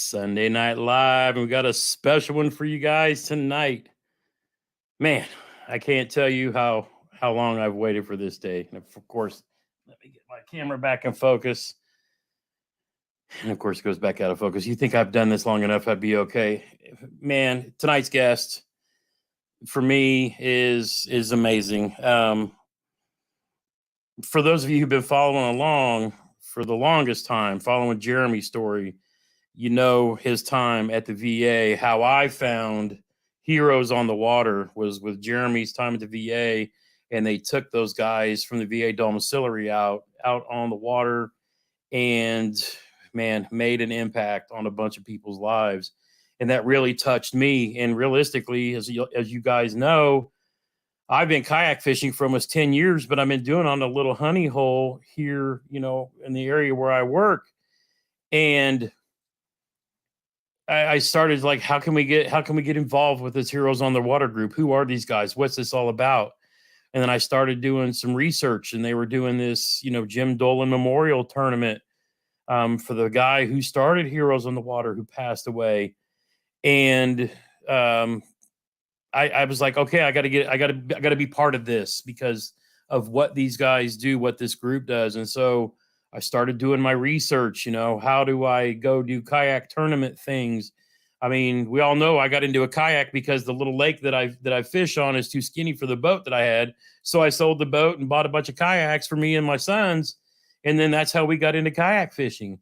Sunday Night Live, and we got a special one for you guys tonight. Man, I can't tell you how long I've waited for this day. And of course, let me get my camera back in focus. And of course, it goes back out of focus. You think I've done this long enough, I'd be okay. Man, tonight's guest for me is amazing. For those of you who've been following along for the longest time, following Jeremy's story, you know his time at the VA. How I found Heroes on the Water was with Jeremy's time at the VA, and they took those guys from the VA domiciliary out on the water, and man, made an impact on a bunch of people's lives, and that really touched me. And realistically, as you guys know, I've been kayak fishing for almost 10 years, but I've been doing it on a little honey hole here, you know, in the area where I work, and I started like, how can we get involved with this Heroes on the Water group? Who are these guys? What's this all about? And then I started doing some research, and they were doing this, you know, Jim Dolan Memorial Tournament for the guy who started Heroes on the Water, who passed away. And I was like, okay, I got to be part of this because of what these guys do, what this group does. And so I started doing my research. You know, how do I go do kayak tournament things? I mean, we all know I got into a kayak because the little lake that I fish on is too skinny for the boat that I had. So I sold the boat and bought a bunch of kayaks for me and my sons. And then that's how we got into kayak fishing.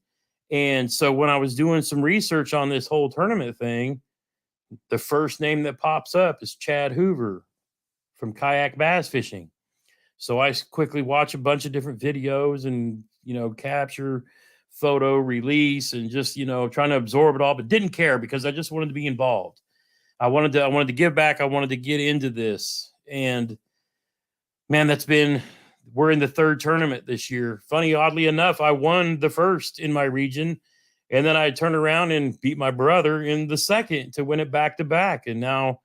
And so when I was doing some research on this whole tournament thing, the first name that pops up is Chad HOOVER from Kayak Bass Fishing. So I quickly watch a bunch of different videos and, you know, capture, photo, release, and just, you know, trying to absorb it all, but didn't care because I just wanted to be involved. I wanted to give back. I wanted to get into this. And man, we're in the third tournament this year. Funny, oddly enough, I won the first in my region, and then I turned around and beat my brother in the second to win it back to back. And now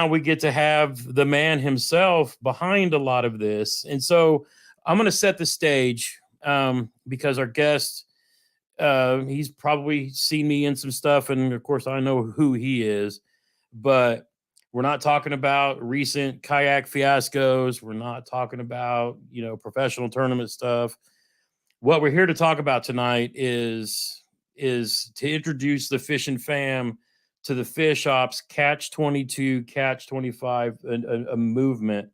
we get to have the man himself behind a lot of this. And so I'm going to set the stage because our guest, he's probably seen me in some stuff. And of course, I know who he is, but we're not talking about recent kayak fiascos. We're not talking about, you know, professional tournament stuff. What we're here to talk about tonight is to introduce the fishing fam to the FishOPS Catch22, Catch25, a movement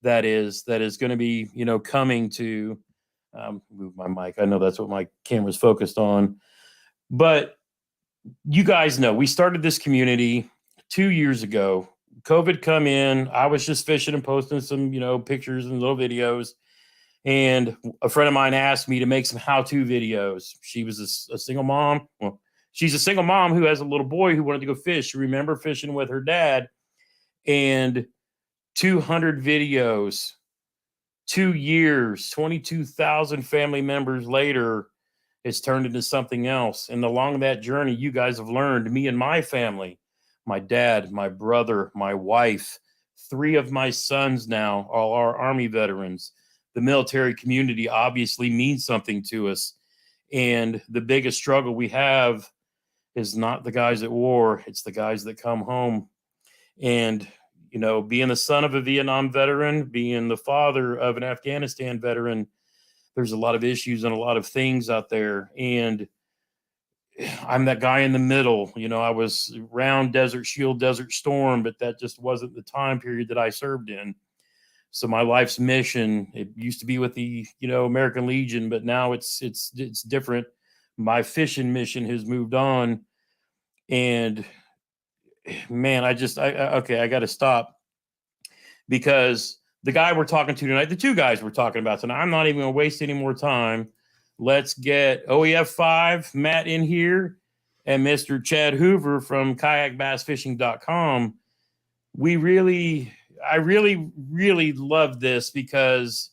that is going to be, you know, coming to move my mic. I know that's what my camera's focused on, but you guys know we started this community 2 years ago. COVID come in. I was just fishing and posting some, you know, pictures and little videos. And a friend of mine asked me to make some how-to videos. She was a single mom. Well, she's a single mom who has a little boy who wanted to go fish. You remember fishing with her dad, and 200 videos, 2 years, 22,000 family members later, it's turned into something else. And along that journey, you guys have learned, me and my family, my dad, my brother, my wife, 3 of my sons now all are Army veterans. The military community obviously means something to us. And the biggest struggle we have is not the guys at war, it's the guys that come home. And, you know, being the son of a Vietnam veteran, being the father of an Afghanistan veteran, there's a lot of issues and a lot of things out there. And I'm that guy in the middle. You know, I was around Desert Shield, Desert Storm, but that just wasn't the time period that I served in. So my life's mission, it used to be with the, you know, American Legion, but now it's different. My fishing mission has moved on. And man, I got to stop, because the guy we're talking to tonight, the 2 guys we're talking about tonight, I'm not even going to waste any more time. Let's get OEF5, Matt, in here, and Mr. Chad HOOVER from kayakbassfishing.com. I really love this because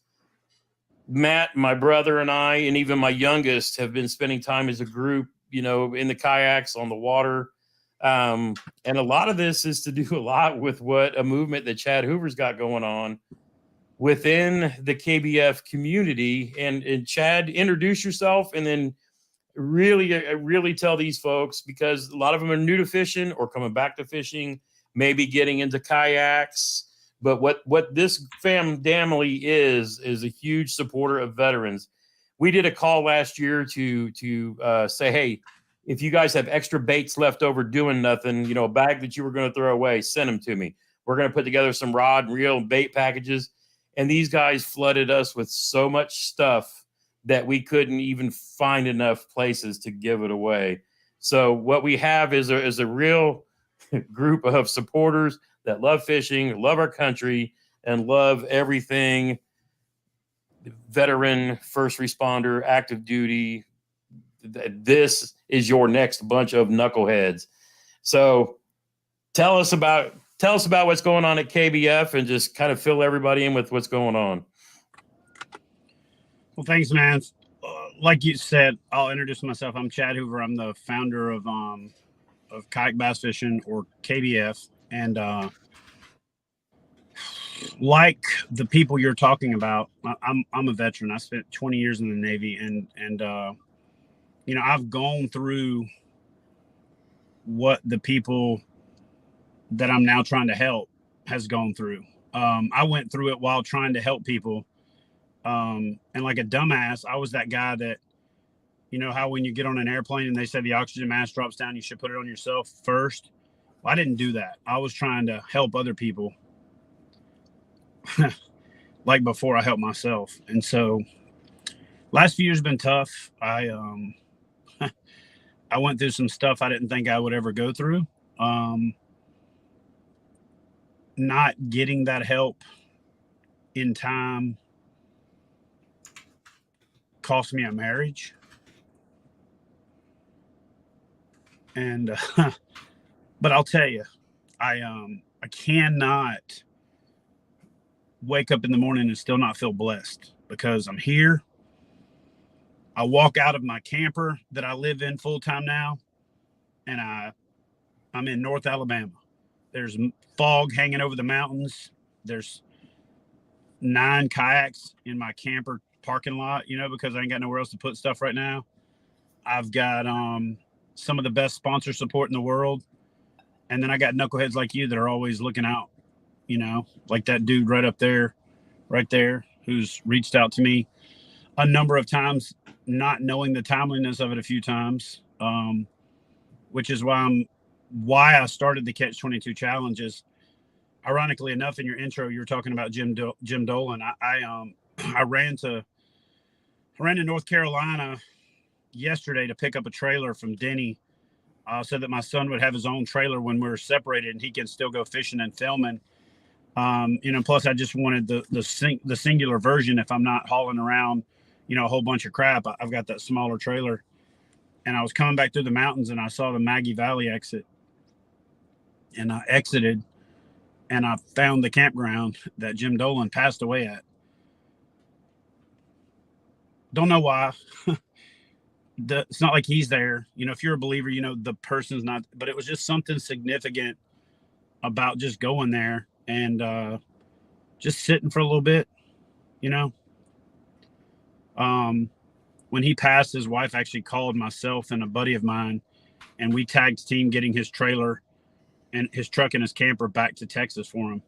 Matt, my brother, and I, and even my youngest, have been spending time as a group, you know, in the kayaks, on the water. And a lot of this is to do a lot with what a movement that Chad HOOVER's got going on within the KBF community. And Chad, introduce yourself and then really tell these folks, because a lot of them are new to fishing or coming back to fishing, maybe getting into kayaks. But what this family is a huge supporter of veterans. We did a call last year to say, hey, if you guys have extra baits left over doing nothing, you know, a bag that you were going to throw away, send them to me. We're going to put together some rod and reel and bait packages. And these guys flooded us with so much stuff that we couldn't even find enough places to give it away. So what we have is a real group of supporters that love fishing, love our country, and love everything veteran, first responder, active duty. This is your next bunch of knuckleheads. So tell us about what's going on at KBF and just kind of fill everybody in with what's going on. Well, thanks, man. Like you said, I'll introduce myself. I'm Chad Hoover. I'm the founder of Kayak Bass Fishing, or KBF. And like the people you're talking about, I'm a veteran. I spent 20 years in the Navy, and you know, I've gone through what the people that I'm now trying to help has gone through. I went through it while trying to help people. And like a dumbass, I was that guy that, you know, how when you get on an airplane and they say the oxygen mask drops down, you should put it on yourself first. Well, I didn't do that. I was trying to help other people like before I helped myself. And so last few years have been tough. I went through some stuff I didn't think I would ever go through. Not getting that help in time cost me a marriage. And but I'll tell you, I cannot wake up in the morning and still not feel blessed, because I'm here. I walk out of my camper that I live in full time now, and I'm in North Alabama. There's fog hanging over the mountains. There's 9 kayaks in my camper parking lot, you know, because I ain't got nowhere else to put stuff right now. I've got some of the best sponsor support in the world. And then I got knuckleheads like you that are always looking out, you know, like that dude right there, who's reached out to me a number of times, not knowing the timeliness of it a few times, which is why I started the Catch22 challenges. Ironically enough, in your intro, you were talking about Jim Dolan. I ran to North Carolina yesterday to pick up a trailer from Denny, so that my son would have his own trailer when we were separated, and he can still go fishing and filming. You know, plus I just wanted the singular version. If I'm not hauling around, you know, a whole bunch of crap, I've got that smaller trailer. And I was coming back through the mountains, and I saw the Maggie Valley exit, and I exited, and I found the campground that Jim Dolan passed away at. Don't know why. It's not like he's there. You know, if you're a believer, you know, the person's not, but it was just something significant about just going there and just sitting for a little bit, you know. When he passed, his wife actually called myself and a buddy of mine, and we tagged team getting his trailer and his truck and his camper back to Texas for him.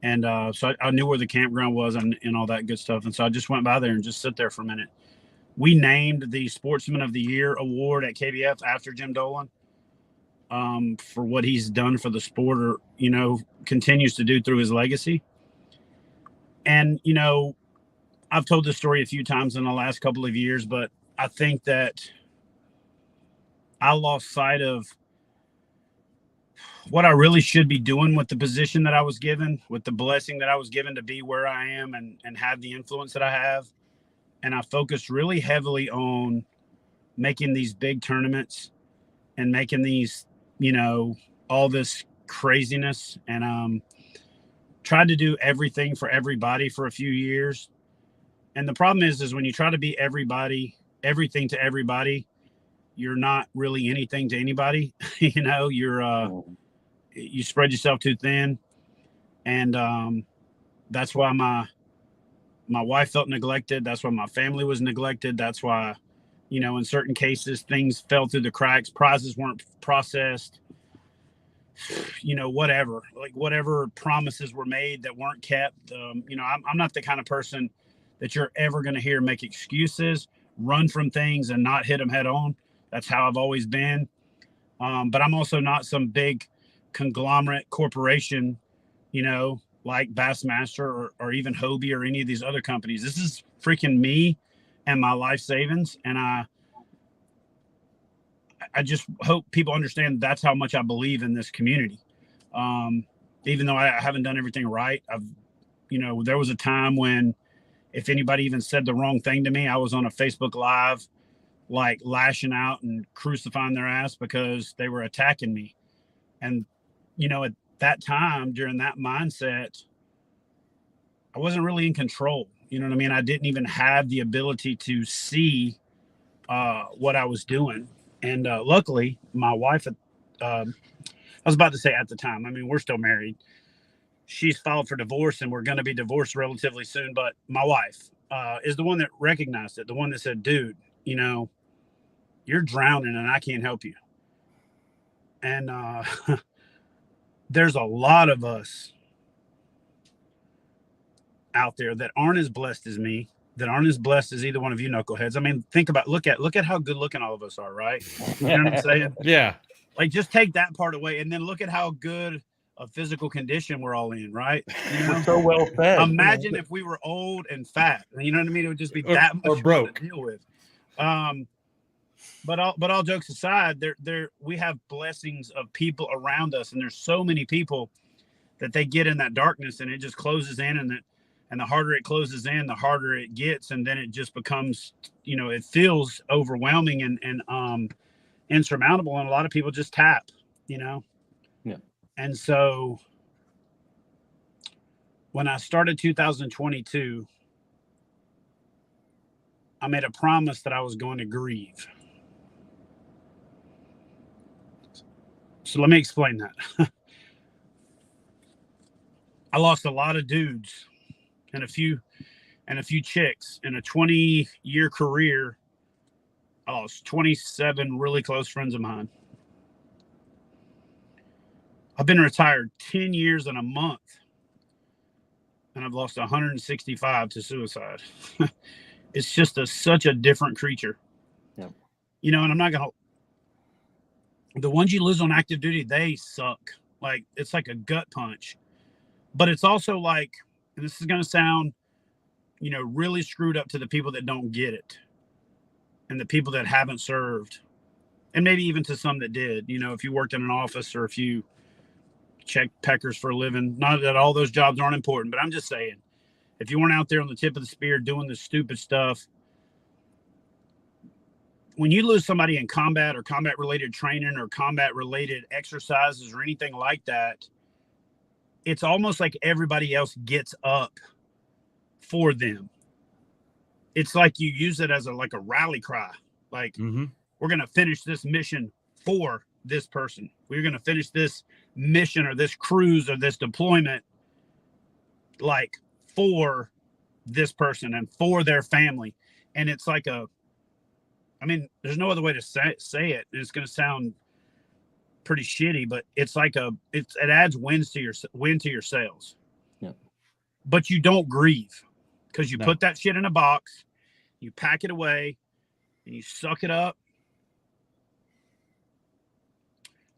And so I knew where the campground was and all that good stuff. And so I just went by there and just sit there for a minute. We named the Sportsman of the Year award at KBF after Jim Dolan, for what he's done for the sport, or, you know, continues to do through his legacy. And, you know, I've told this story a few times in the last couple of years, but I think that I lost sight of what I really should be doing with the position that I was given, with the blessing that I was given to be where I am and have the influence that I have. And I focused really heavily on making these big tournaments and making these, you know, all this craziness, and tried to do everything for everybody for a few years. And the problem is when you try to be everybody, everything to everybody, you're not really anything to anybody. You know, you spread yourself too thin. And that's why my wife felt neglected. That's why my family was neglected. That's why, You know, in certain cases, things fell through the cracks. Prizes weren't processed. You know, whatever promises were made that weren't kept. You know, I'm not the kind of person that you're ever going to hear make excuses, run from things, and not hit them head on. That's how I've always been. But I'm also not some big conglomerate corporation, you know, like Bassmaster or even Hobie or any of these other companies. This is freaking me and my life savings. And I just hope people understand that's how much I believe in this community. Even though I haven't done everything right, you know, there was a time when if anybody even said the wrong thing to me, I was on a Facebook Live, like lashing out and crucifying their ass because they were attacking me. And, you know, at that time, during that mindset, I wasn't really in control. You know what I mean? I didn't even have the ability to see what I was doing. And luckily, my wife, I was about to say at the time, I mean, we're still married. She's filed for divorce and we're going to be divorced relatively soon. But my wife is the one that recognized it, the one that said, dude, you know, you're drowning and I can't help you. And there's a lot of us out there that aren't as blessed as me, that aren't as blessed as either one of you knuckleheads. I mean, look at how good looking all of us are, right? You know what I'm saying? Yeah. Like, just take that part away and then look at how good a physical condition we're all in, right? You know? We're so well fed. Imagine if we were old and fat. You know what I mean? It would just be that much or broke to deal with. But all jokes aside, we have blessings of people around us, and there's so many people that they get in that darkness and it just closes in, and the harder it closes in, the harder it gets, and then it just becomes, you know, it feels overwhelming and insurmountable, and a lot of people just tap, you know. Yeah. And so when I started 2022, I made a promise that I was going to grieve. So let me explain that. I lost a lot of dudes and a few chicks in a 20-year career. I lost 27 really close friends of mine. I've been retired 10 years and a month, and I've lost 165 to suicide. It's just such a different creature. Yeah. You know, and I'm not going to, the ones you lose on active duty, they suck. Like, it's like a gut punch. But it's also like, and this is going to sound, you know, really screwed up to the people that don't get it and the people that haven't served, and maybe even to some that did. You know, if you worked in an office or if you checked peckers for a living, not that all those jobs aren't important, but I'm just saying, if you weren't out there on the tip of the spear doing the stupid stuff, when you lose somebody in combat or combat related training or combat related exercises or anything like that, it's almost like everybody else gets up for them. It's like you use it as a rally cry. Like, we're going to finish this mission for this person. We're going to finish this mission or this cruise or this deployment, like, for this person and for their family. And it's like I mean, there's no other way to say it. It's going to sound pretty shitty, but it's like it adds wind to your sails. Yeah. But you don't grieve because you put that shit in a box, you pack it away, and you suck it up.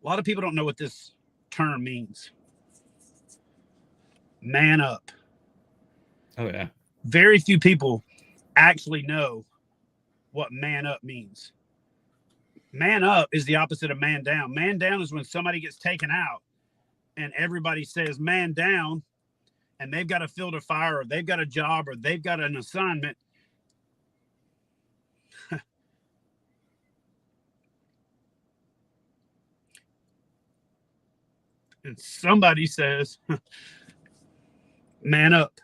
A lot of people don't know what this term means. Man up. Oh, yeah. Very few people actually know what man up means. Man up is the opposite of man down. Man down is when somebody gets taken out and everybody says man down, and they've got a field of fire or they've got a job or they've got an assignment. And somebody says, man up.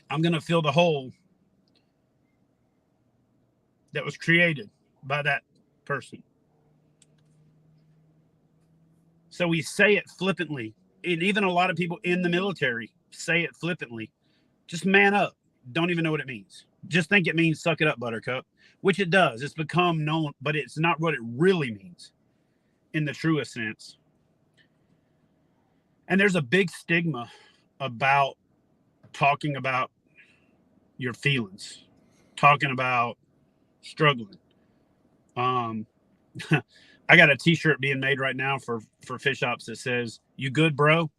I'm going to fill the hole that was created by that person. So we say it flippantly. And even a lot of people in the military say it flippantly. Just man up. don't even know what it means. Just think it means suck it up, buttercup, which it does. It's become known, but it's not what it really means in the truest sense. And there's a big stigma about talking about your feelings, talking about struggling. I got a t-shirt being made right now for FishOPS that says, "You good, bro?"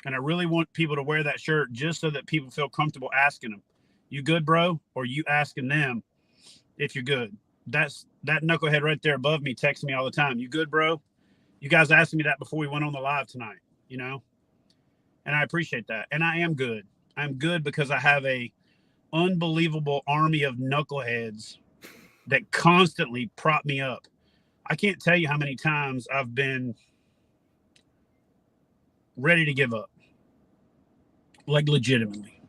And I really want people to wear that shirt just so that people feel comfortable asking them, "You good, bro?" Or you asking them if you're good. That's that knucklehead right there above me texts me all the time. "You good, bro?" You guys asked me that before we went on the live tonight, you know? And I appreciate that. And I am good. I'm good because I have a unbelievable army of knuckleheads that constantly prop me up. I can't tell you how many times I've been ready to give up, like legitimately.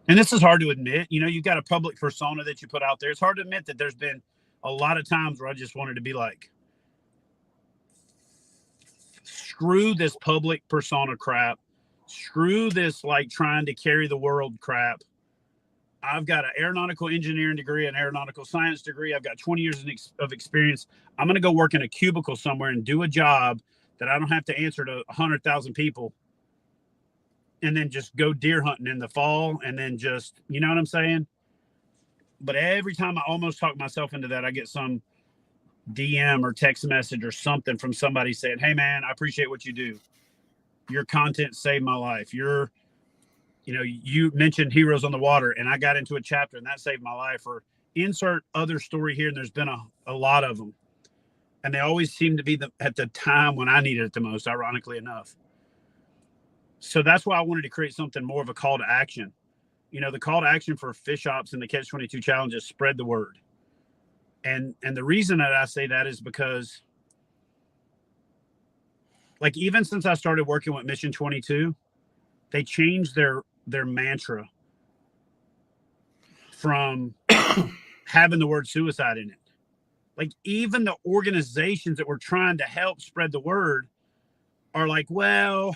And this is hard to admit. You know, you've got a public persona that you put out there. It's hard to admit that there's been a lot of times where I just wanted to be like, screw this public persona crap. Screw this, like, trying to carry the world crap. I've got an aeronautical engineering degree, an aeronautical science degree. I've got 20 years of experience. I'm going to go work in a cubicle somewhere and do a job that I don't have to answer to 100,000 people, and then just go deer hunting in the fall, and then just, you know what I'm saying? But every time I almost talk myself into that, I get some DM or text message or something from somebody saying, "Hey man, I appreciate what you do. Your content saved my life. You mentioned Heroes on the Water, and I got into a chapter and that saved my life," or insert other story here. And there's been a lot of them. And they always seem to be at the time when I needed it the most, ironically enough. So that's why I wanted to create something more of a call to action. You know, the call to action for FishOPS and the Catch22 challenge is spread the word. And the reason that I say that is because, like, even since I started working with Mission 22, they changed their mantra from having the word suicide in it. Like, even the organizations that were trying to help spread the word are like, well,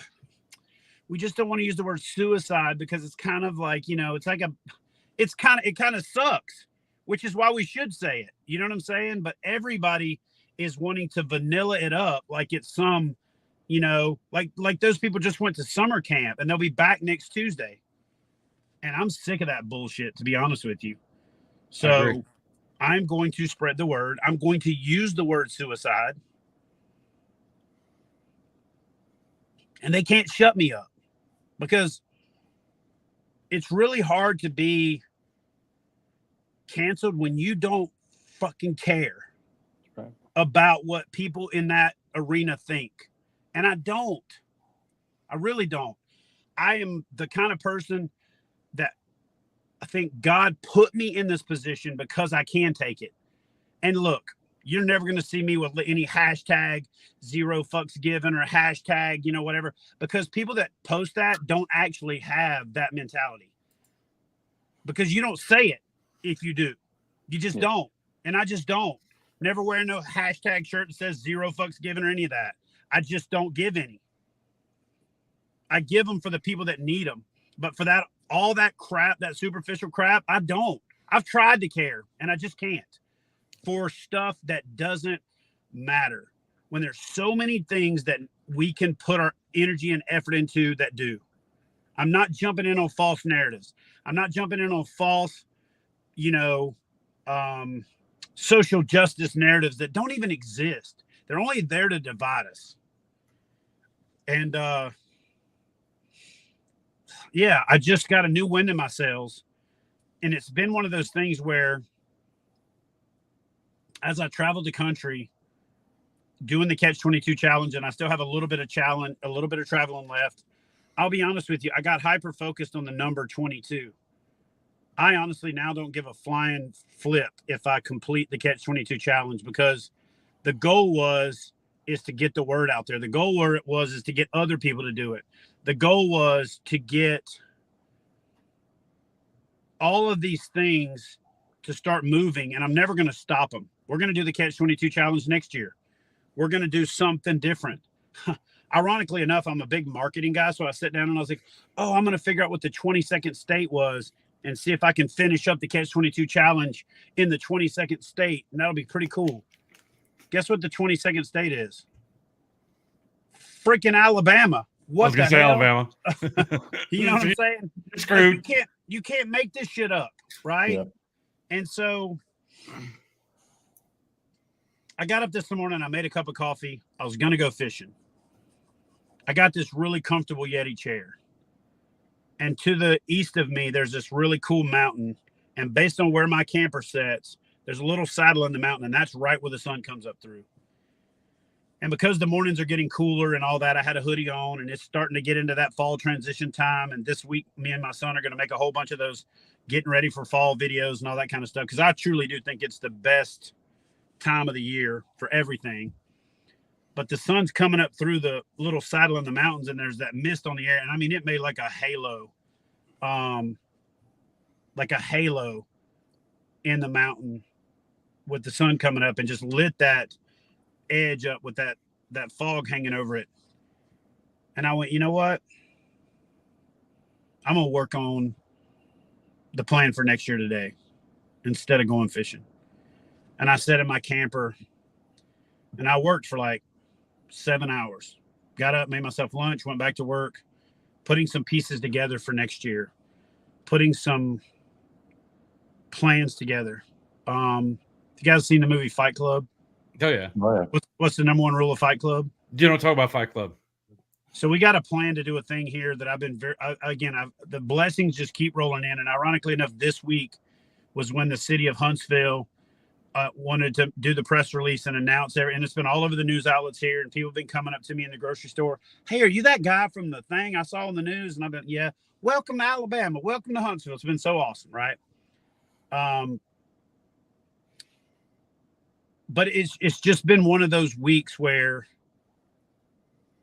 we just don't want to use the word suicide because it's kind of like, you know, it kind of sucks, which is why we should say it. You know what I'm saying? But everybody is wanting to vanilla it up like it's some, you know, like those people just went to summer camp and they'll be back next Tuesday. And I'm sick of that bullshit, to be honest with you. So I'm going to spread the word. I'm going to use the word suicide. And they can't shut me up, because it's really hard to be canceled when you don't fucking care about what people in that arena think. And I don't. I really don't. I am the kind of person that I think God put me in this position because I can take it. And look, you're never going to see me with any hashtag 0 fucks given or hashtag, you know, whatever, because people that post that don't actually have that mentality, because you don't say it. If you do, you just don't. And I just don't. Never wear no hashtag shirt that says 0 fucks given or any of that. I just don't give any. I give them for the people that need them. But for that, all that crap, that superficial crap, I don't. I've tried to care, and I just can't, for stuff that doesn't matter, when there's so many things that we can put our energy and effort into that do. I'm not jumping in on false narratives. I'm not jumping in on false, you know, social justice narratives that don't even exist. They're only there to divide us. And yeah, I just got a new wind in my sails. And it's been one of those things where, as I traveled the country doing the Catch22 challenge, and I still have a little bit of traveling left, I'll be honest with you, I got hyper focused on the number 22. I honestly now don't give a flying flip if I complete the Catch22 challenge, because the goal is to get the word out there. The goal is to get other people to do it. The goal was to get all of these things to start moving, and I'm never going to stop them. We're going to do the Catch22 challenge next year. We're going to do something different. ironically enough, I'm a big marketing guy. So I sat down and I was like, oh, I'm going to figure out what the 22nd state was and see if I can finish up the Catch22 challenge in the 22nd state. And that'll be pretty cool. Guess what the 22nd state is? Freaking Alabama. What the hell? Alabama. You know what I'm saying? Screwed. You can't make this shit up, right? Yeah. And so I got up this morning, I made a cup of coffee. I was going to go fishing. I got this really comfortable Yeti chair. And to the east of me, there's this really cool mountain. And based on where my camper sits, there's a little saddle in the mountain, and that's right where the sun comes up through. And because the mornings are getting cooler and all that, I had a hoodie on, and it's starting to get into that fall transition time. And this week, me and my son are going to make a whole bunch of those getting ready for fall videos and all that kind of stuff, because I truly do think it's the best time of the year for everything. But the sun's coming up through the little saddle in the mountains, and there's that mist on the air. And I mean, it made like a halo in the mountain with the sun coming up, and just lit that edge up with that fog hanging over it. And I went, you know what? I'm going to work on the plan for next year today instead of going fishing. And I sat in my camper and I worked for like 7 hours. Got up, made myself lunch, went back to work, putting some pieces together for next year, putting some plans together. You guys seen the movie Fight Club? Oh, yeah. Oh, yeah. What's the number one rule of Fight Club? You don't talk about Fight Club. So we got a plan to do a thing here that I've been the blessings just keep rolling in. And ironically enough, this week was when the city of Huntsville wanted to do the press release and announce there. And it's been all over the news outlets here. And people have been coming up to me in the grocery store. Hey, are you that guy from the thing I saw on the news? And I've been, yeah, welcome to Alabama. Welcome to Huntsville. It's been so awesome. Right. But it's just been one of those weeks where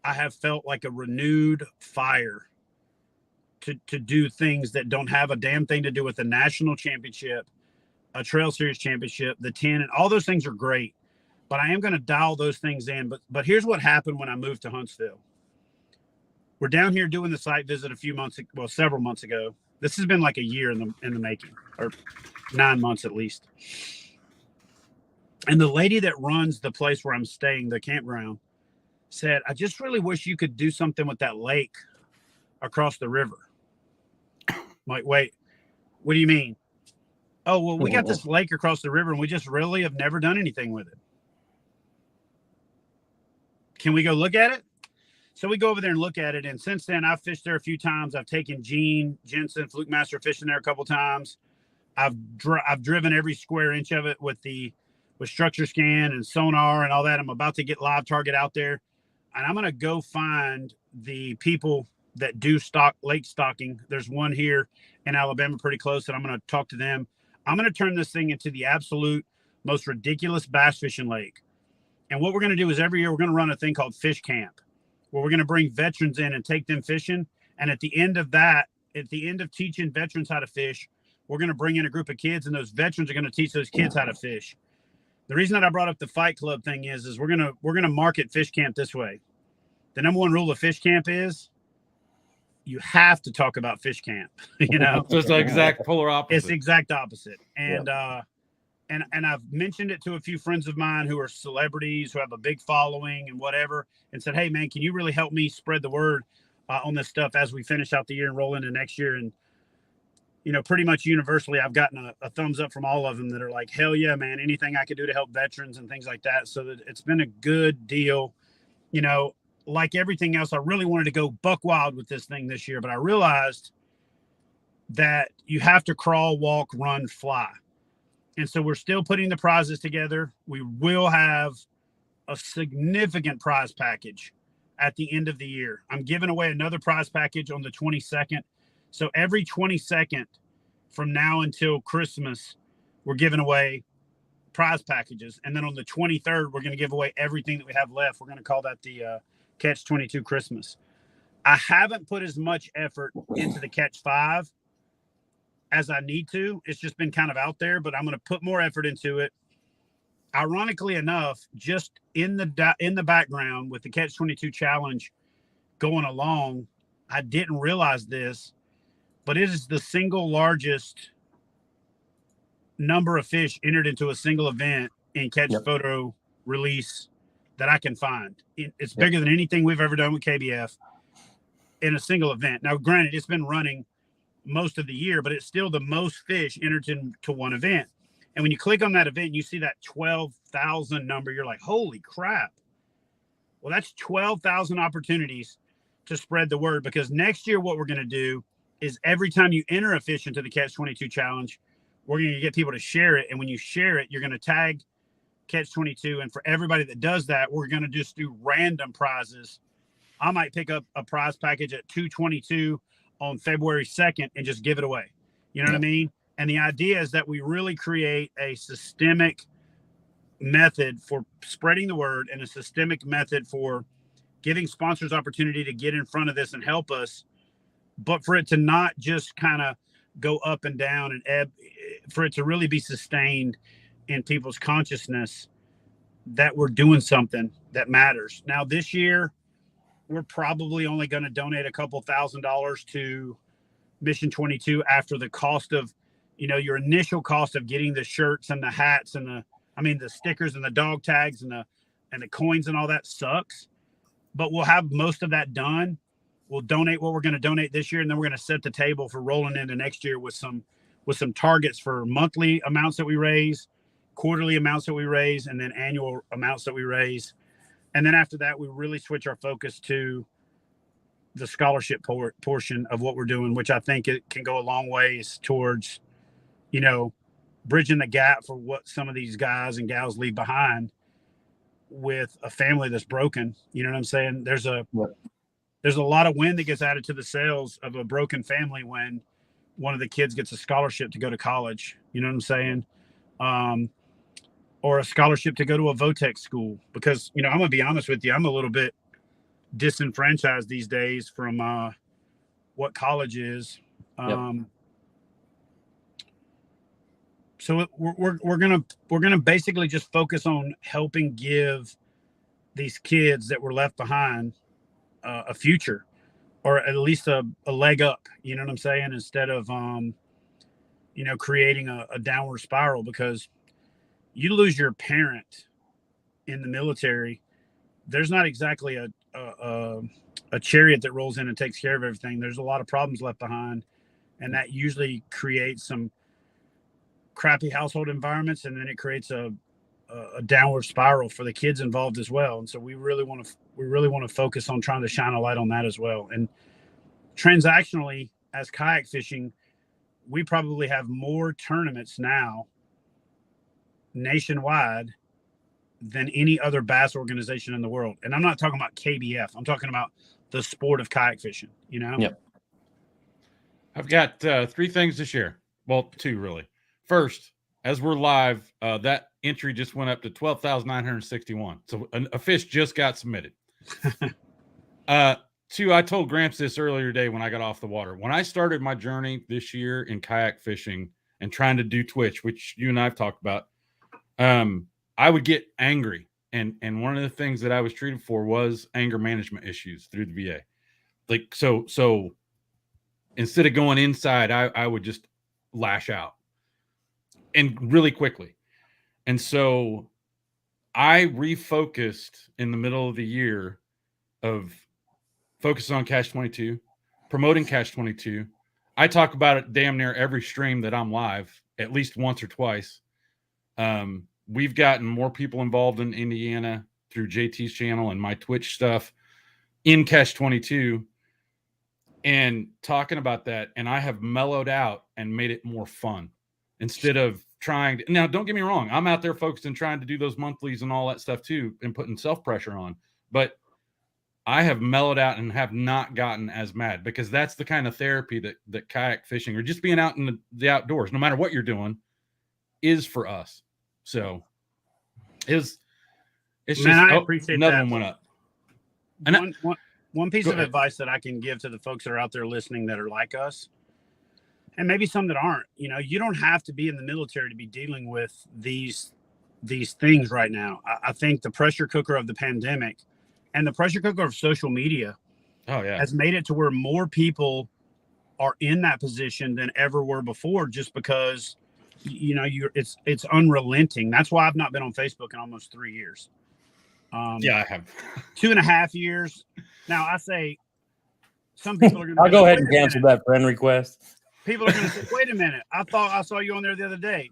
I have felt like a renewed fire to do things that don't have a damn thing to do with the national championship, a Trail Series championship, the 10, and all those things are great. But I am going to dial those things in. But here's what happened when I moved to Huntsville. We're down here doing the site visit several months ago. This has been like a year in the making, or 9 months at least. And the lady that runs the place where I'm staying, the campground, said, I just really wish you could do something with that lake across the river. I'm like, wait, what do you mean? Oh, well, we got this lake across the river and we just really have never done anything with it. Can we go look at it? So we go over there and look at it. And since then, I've fished there a few times. I've taken Gene Jensen, Fluke Master, fishing there a couple times. I've driven every square inch of it with structure scan and sonar and all that. I'm about to get Live Target out there, and I'm going to go find the people that do lake stocking. There's one here in Alabama pretty close, and I'm going to talk to them. I'm going to turn this thing into the absolute most ridiculous bass fishing lake. And what we're going to do is every year we're going to run a thing called Fish Camp, where we're going to bring veterans in and take them fishing. And at the end of that, at the end of teaching veterans how to fish, we're going to bring in a group of kids, and those veterans are going to teach those kids how to fish. The reason that I brought up the Fight Club thing is we're gonna market Fish Camp this way. The number one rule of Fish Camp is you have to talk about Fish Camp. You know, So it's the exact polar opposite. it's the exact opposite. And and I've mentioned it to a few friends of mine who are celebrities who have a big following and whatever, and said, hey man, can you really help me spread the word on this stuff as we finish out the year and roll into next year? And you know, pretty much universally, I've gotten a thumbs up from all of them that are like, hell yeah, man, anything I could do to help veterans and things like that. So that it's been a good deal. You know, like everything else, I really wanted to go buck wild with this thing this year, but I realized that you have to crawl, walk, run, fly. And so we're still putting the prizes together. We will have a significant prize package at the end of the year. I'm giving away another prize package on the 22nd. So every 22nd from now until Christmas, we're giving away prize packages. And then on the 23rd, we're going to give away everything that we have left. We're going to call that the Catch22 Christmas. I haven't put as much effort into the Catch 5 as I need to. It's just been kind of out there, but I'm going to put more effort into it. ironically enough, just in the background with the Catch22 challenge going along, I didn't realize this, but it is the single largest number of fish entered into a single event in catch photo release that I can find. It's bigger than anything we've ever done with KBF in a single event. Now, granted, it's been running most of the year, but it's still the most fish entered into one event. And when you click on that event, you see that 12,000 number. You're like, holy crap. Well, that's 12,000 opportunities to spread the word, because next year what we're going to do is every time you enter a fish into the Catch22 challenge, we're going to get people to share it. And when you share it, you're going to tag Catch22. And for everybody that does that, we're going to just do random prizes. I might pick up a prize package at 222 on February 2nd and just give it away. You know what I mean? And the idea is that we really create a systemic method for spreading the word and a systemic method for giving sponsors opportunity to get in front of this and help us, but for it to not just kind of go up and down and ebb, for it to really be sustained in people's consciousness that we're doing something that matters. Now, this year, we're probably only going to donate a couple $1,000s to Mission 22 after the cost of, your initial cost of getting the shirts and the hats and the stickers and the dog tags and the coins and all that sucks. But we'll have most of that done. We'll donate what we're going to donate this year, and then we're going to set the table for rolling into next year with some targets for monthly amounts that we raise, quarterly amounts that we raise, and then annual amounts that we raise. And then after that, we really switch our focus to the scholarship portion of what we're doing, which I think it can go a long ways towards, bridging the gap for what some of these guys and gals leave behind with a family that's broken. You know what I'm saying? There's a lot of wind that gets added to the sails of a broken family when one of the kids gets a scholarship to go to college. You know what I'm saying? Or a scholarship to go to a VOTEC school, because, I'm going to be honest with you, I'm a little bit disenfranchised these days from what college is. So we're gonna basically just focus on helping give these kids that were left behind a future, or at least a leg up. You know what I'm saying? Instead of creating a downward spiral, because you lose your parent in the military, there's not exactly a chariot that rolls in and takes care of everything. There's a lot of problems left behind, and that usually creates some crappy household environments, and then it creates a downward spiral for the kids involved as well. And so we really want to focus on trying to shine a light on that as well. And transactionally, as kayak fishing, we probably have more tournaments now nationwide than any other bass organization in the world. And I'm not talking about KBF. I'm talking about the sport of kayak fishing, Yep. I've got 3 things to share. Well, 2 really. First, as we're live, that entry just went up to 12,961. So a fish just got submitted. 2, I told Gramps this earlier today when I got off the water. When I started my journey this year in kayak fishing and trying to do Twitch, which you and I have talked about, I would get angry. And one of the things that I was treated for was anger management issues through the VA. Like, so instead of going inside, I would just lash out, and really quickly. And so I refocused in the middle of the year of focusing on Catch22, promoting Catch22. I talk about it damn near every stream that I'm live, at least once or twice. We've gotten more people involved in Indiana through JT's channel and my Twitch stuff in Catch22, and talking about that. And I have mellowed out and made it more fun instead of trying to. Now, don't get me wrong. I'm out there focused and trying to do those monthlies and all that stuff too, and putting self-pressure on. But I have mellowed out and have not gotten as mad, because that's the kind of therapy that kayak fishing or just being out in the outdoors, no matter what you're doing, is for us. So it's just, I appreciate another that. one went up. And one piece of advice that I can give to the folks that are out there listening that are like us, and maybe some that aren't, you don't have to be in the military to be dealing with these these things right now. I think the pressure cooker of the pandemic and the pressure cooker of social media has made it to where more people are in that position than ever were before, just because it's unrelenting. That's why I've not been on Facebook in almost 3 years. I have 2.5 years. Now I say some people are going to I'll go ahead and cancel that friend request. People are going to say, wait a minute, I thought I saw you on there the other day.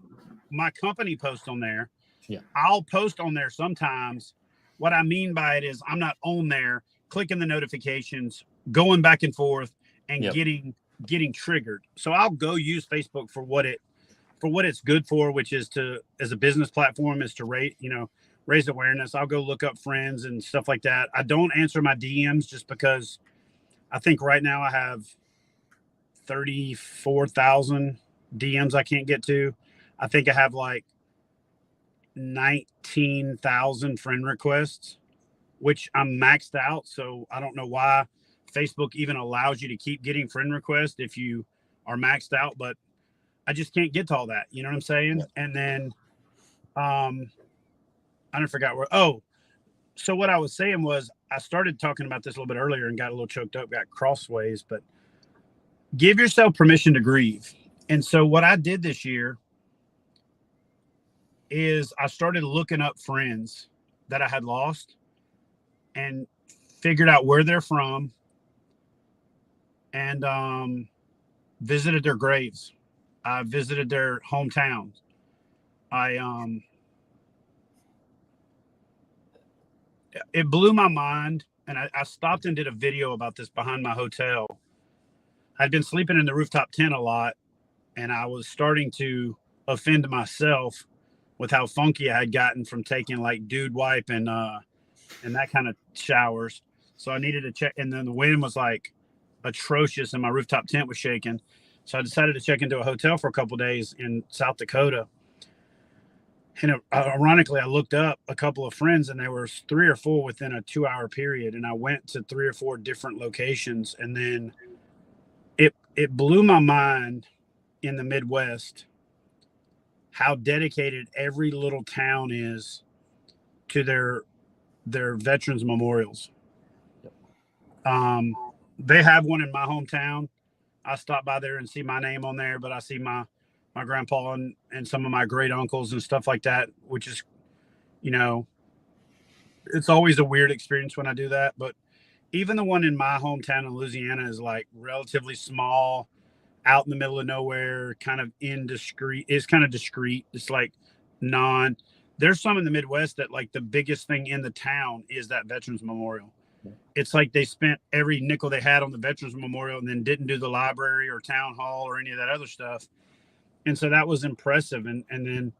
My company posts on there. Yeah. I'll post on there sometimes. What I mean by it is I'm not on there clicking the notifications, going back and forth, and getting triggered. So I'll go use Facebook for what it's good for, which is as a business platform, is to raise awareness. I'll go look up friends and stuff like that. I don't answer my DMs just because I think right now I have 34,000 DMs I can't get to. I think I have like 19,000 friend requests, which I'm maxed out. So I don't know why Facebook even allows you to keep getting friend requests if you are maxed out, but I just can't get to all that. You know what I'm saying? Yeah. And then I don't forgot where. Oh, so what I was saying was I started talking about this a little bit earlier and got a little choked up, got crossways, but give yourself permission to grieve. And so what I did this year is I started looking up friends that I had lost and figured out where they're from and visited their graves. I visited their hometowns. It blew my mind. And I stopped and did a video about this behind my hotel. I'd been sleeping in the rooftop tent a lot, and I was starting to offend myself with how funky I had gotten from taking like dude wipe and that kind of showers. So I needed to check. And then the wind was like atrocious and my rooftop tent was shaking. So I decided to check into a hotel for a couple of days in South Dakota. And ironically, I looked up a couple of friends, and there were 3 or 4 within a 2-hour period. And I went to 3 or 4 different locations. And then it blew my mind in the Midwest how dedicated every little town is to their veterans memorials. They have one in my hometown. I stop by there and see my name on there, but I see my grandpa and some of my great uncles and stuff like that, which is, it's always a weird experience when I do that. But even the one in my hometown in Louisiana is like relatively small, out in the middle of nowhere, kind of indiscreet. It's kind of discreet. It's like there's some in the Midwest that like the biggest thing in the town is that Veterans Memorial. It's like they spent every nickel they had on the Veterans Memorial and then didn't do the library or town hall or any of that other stuff. And so that was impressive. And then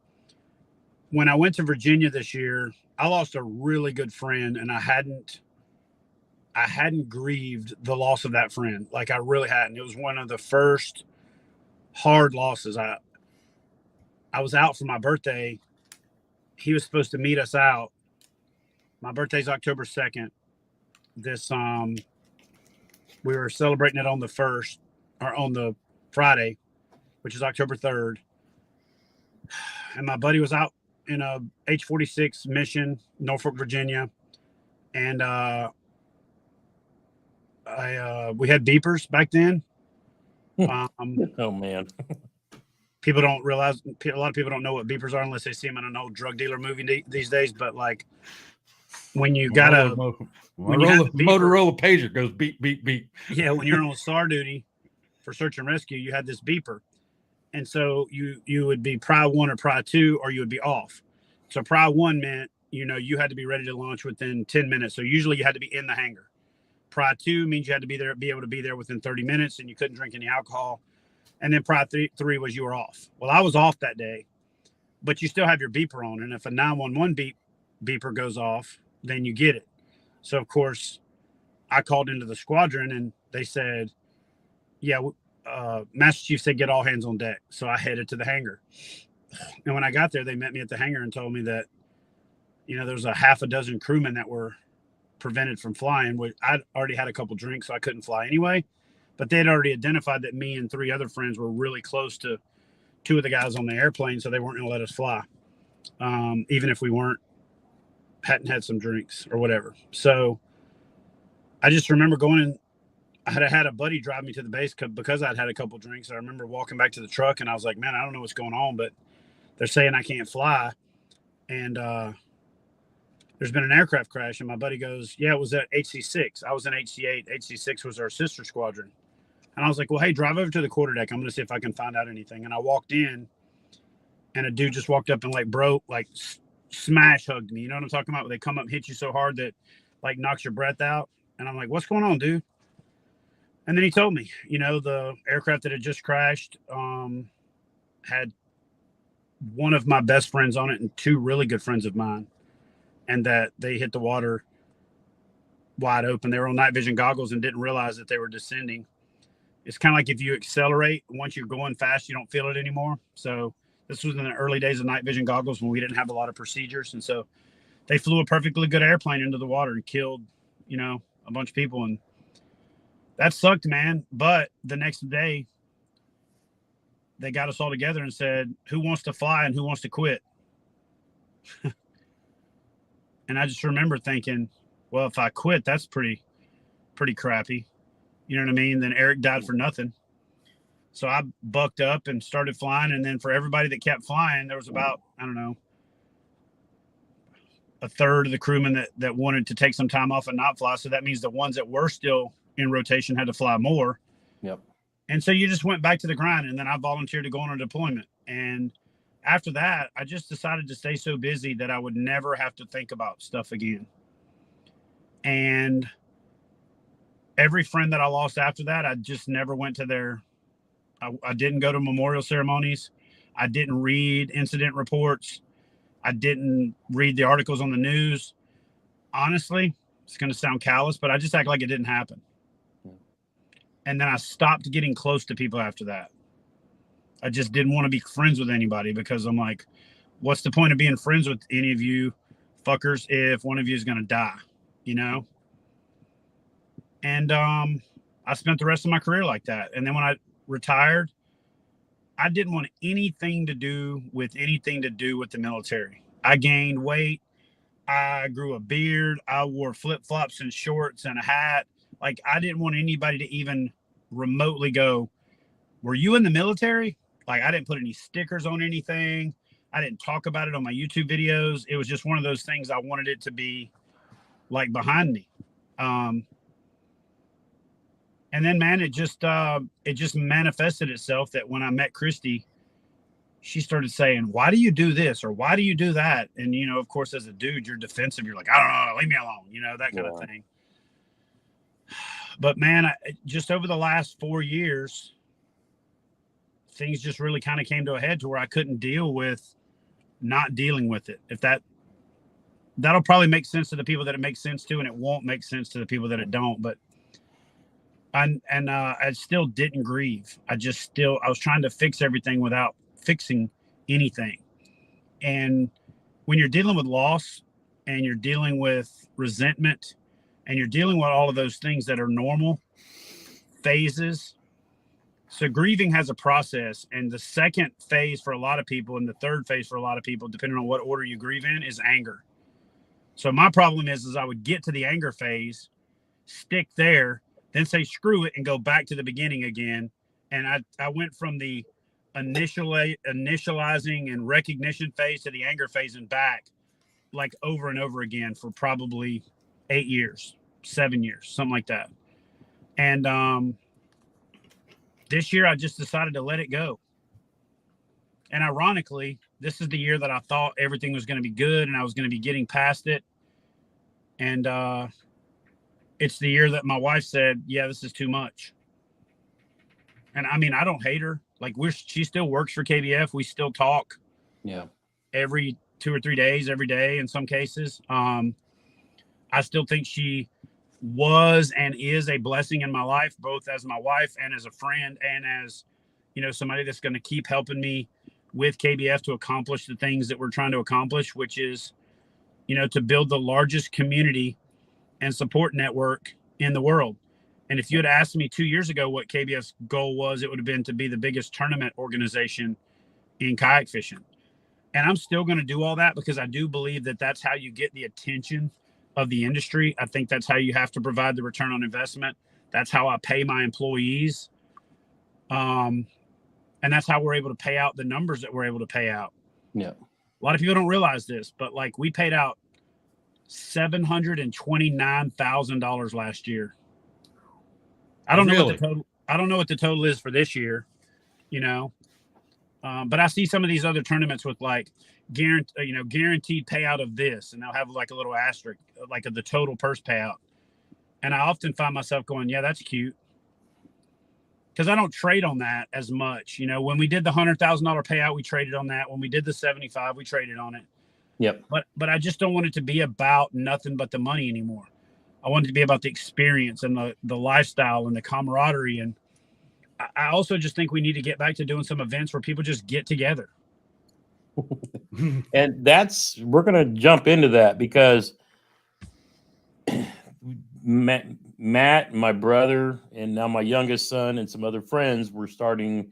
when I went to Virginia this year, I lost a really good friend, and I hadn't grieved the loss of that friend. Like I really hadn't. It was one of the first hard losses. I was out for my birthday. He was supposed to meet us out. My birthday's October 2nd. We were celebrating it on the 1st, or on the Friday, which is October 3rd. And my buddy was out in a H-46 mission, Norfolk, Virginia. And we had beepers back then. Oh man. People don't realize, a lot of people don't know what beepers are unless they see them in an old drug dealer movie these days. But like when you got a Motorola pager goes beep, beep, beep. Yeah. When you're on SAR duty for search and rescue, you had this beeper. And so you would be pry 1 or pry 2, or you would be off. So pry 1 meant, you had to be ready to launch within 10 minutes. So usually you had to be in the hangar. Pry 2 means you had to be able to be there within 30 minutes, and you couldn't drink any alcohol. And then pry 3 was you were off. Well, I was off that day, but you still have your beeper on. And if a 911 beeper goes off, then you get it. So of course I called into the squadron, and they said, yeah, Master Chief said, get all hands on deck. So I headed to the hangar. And when I got there, they met me at the hangar and told me that, there's a half a dozen crewmen that were prevented from flying. I'd already had a couple drinks, so I couldn't fly anyway. But they'd already identified that me and 3 other friends were really close to 2 of the guys on the airplane, so they weren't going to let us fly. even if we hadn't had some drinks or whatever. So I just remember going in. I had a buddy drive me to the base because I'd had a couple drinks. I remember walking back to the truck and I was like, man, I don't know what's going on, but they're saying I can't fly. And there's been an aircraft crash. And my buddy goes, yeah, it was at HC6. I was in HC8. HC6 was our sister squadron. And I was like, well, hey, drive over to the quarterdeck. I'm going to see if I can find out anything. And I walked in and a dude just walked up and smash hugged me. You know what I'm talking about? They come up and hit you so hard that like knocks your breath out. And I'm like, what's going on, dude? And then he told me, the aircraft that had just crashed had one of my best friends on it and two really good friends of mine, and that they hit the water wide open. They were on night vision goggles and didn't realize that they were descending. It's kind of like if you accelerate, once you're going fast, you don't feel it anymore. So this was in the early days of night vision goggles when we didn't have a lot of procedures. And so they flew a perfectly good airplane into the water and killed, a bunch of people. And that sucked, man. But the next day, they got us all together and said, who wants to fly and who wants to quit? And I just remember thinking, well, if I quit, that's pretty crappy. You know what I mean? Then Eric died for nothing. So I bucked up and started flying. And then for everybody that kept flying, there was about, I don't know, a third of the crewmen that wanted to take some time off and not fly. So that means the ones that were still in rotation had to fly more. Yep. And so you just went back to the grind, and then I volunteered to go on a deployment. And after that, I just decided to stay so busy that I would never have to think about stuff again. And every friend that I lost after that, I just never went to I didn't go to memorial ceremonies. I didn't read incident reports. I didn't read the articles on the news. Honestly, it's going to sound callous, but I just act like it didn't happen. And then I stopped getting close to people after that. I just didn't want to be friends with anybody because I'm like, what's the point of being friends with any of you fuckers if one of you is going to die, And I spent the rest of my career like that. And then when I retired, I didn't want anything to do with the military. I gained weight. I grew a beard. I wore flip-flops and shorts and a hat. Like, I didn't want anybody to even remotely go, were you in the military? Like, I didn't put any stickers on anything. I didn't talk about it on my YouTube videos. It was just one of those things I wanted it to be like behind me. And then, man, it just manifested itself that when I met Christy, she started saying, why do you do this? Or why do you do that? And, of course, as a dude, you're defensive. You're like, I don't know, leave me alone, that kind of thing. But man, just over the last 4 years, things just really kind of came to a head to where I couldn't deal with not dealing with it. If that'll probably make sense to the people that it makes sense to, and it won't make sense to the people that it don't. But I still didn't grieve. I was trying to fix everything without fixing anything. And when you're dealing with loss and you're dealing with resentment and you're dealing with all of those things that are normal phases. So grieving has a process, and the second phase for a lot of people and the third phase for a lot of people, depending on what order you grieve in, is anger. So my problem is I would get to the anger phase, stick there, then say screw it and go back to the beginning again. And I went from the initializing and recognition phase to the anger phase and back, like over and over again for probably 8 years, 7 years, something like that. And this year I just decided to let it go. And ironically, this is the year that I thought everything was going to be good and I was going to be getting past it. And it's the year that my wife said, yeah, this is too much. And I mean, I don't hate her. Like, she still works for KBF. We still talk. Yeah. Every 2 or 3 days, every day in some cases. I still think she was and is a blessing in my life, both as my wife and as a friend and as, somebody that's going to keep helping me with KBF to accomplish the things that we're trying to accomplish, which is, to build the largest community and support network in the world. And if you had asked me 2 years ago what KBF's goal was, it would have been to be the biggest tournament organization in kayak fishing. And I'm still going to do all that because I do believe that that's how you get the attention of the industry. I think that's how you have to provide the return on investment. That's how I pay my employees. And that's how we're able to pay out the numbers that we're able to pay out. Yeah. A lot of people don't realize this, but like we paid out $729,000 last year. I don't know what the total is for this year, you know. But I see some of these other tournaments with like guaranteed payout of this, and they'll have like a little asterisk, like of the total purse payout. And I often find myself going, yeah, that's cute. Because I don't trade on that as much. You know, when we did the $100,000 payout, we traded on that. When we did the 75, we traded on it. Yep. But I just don't want it to be about nothing but the money anymore. I want it to be about the experience and the lifestyle and the camaraderie. And I also just think we need to get back to doing some events where people just get together. And we're going to jump into that because Matt, my brother, and now my youngest son and some other friends, we're starting.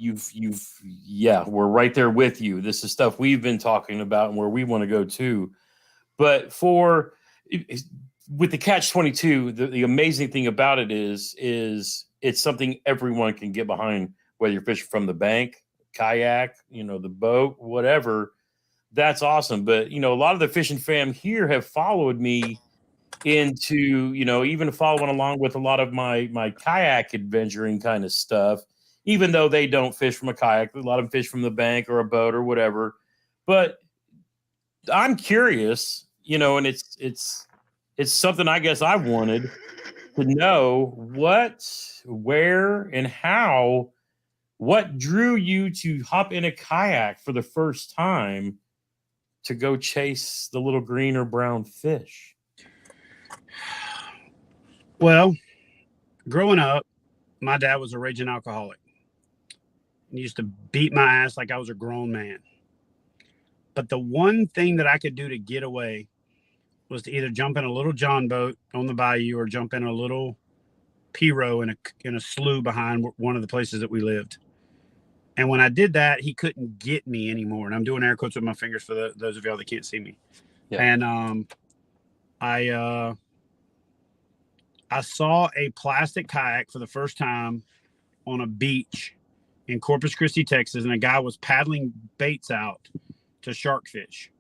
We're right there with you. This is stuff we've been talking about and where we want to go to. But with the Catch22, the amazing thing about it is it's something everyone can get behind, whether you're fishing from the bank, kayak, the boat, whatever. That's awesome. But, a lot of the fishing fam here have followed me into, even following along with a lot of my kayak adventuring kind of stuff, even though they don't fish from a kayak. A lot of them fish from the bank or a boat or whatever. But I'm curious, and it's something I guess I wanted to know where, and how. What drew you to hop in a kayak for the first time to go chase the little green or brown fish? Well, growing up, my dad was a raging alcoholic. He used to beat my ass like I was a grown man. But the one thing that I could do to get away was to either jump in a little John boat on the bayou or jump in a little pirogue in a slough behind one of the places that we lived. And when I did that, he couldn't get me anymore. And I'm doing air quotes with my fingers for those of y'all that can't see me. Yeah. And I saw a plastic kayak for the first time on a beach in Corpus Christi, Texas, and a guy was paddling baits out to shark fish.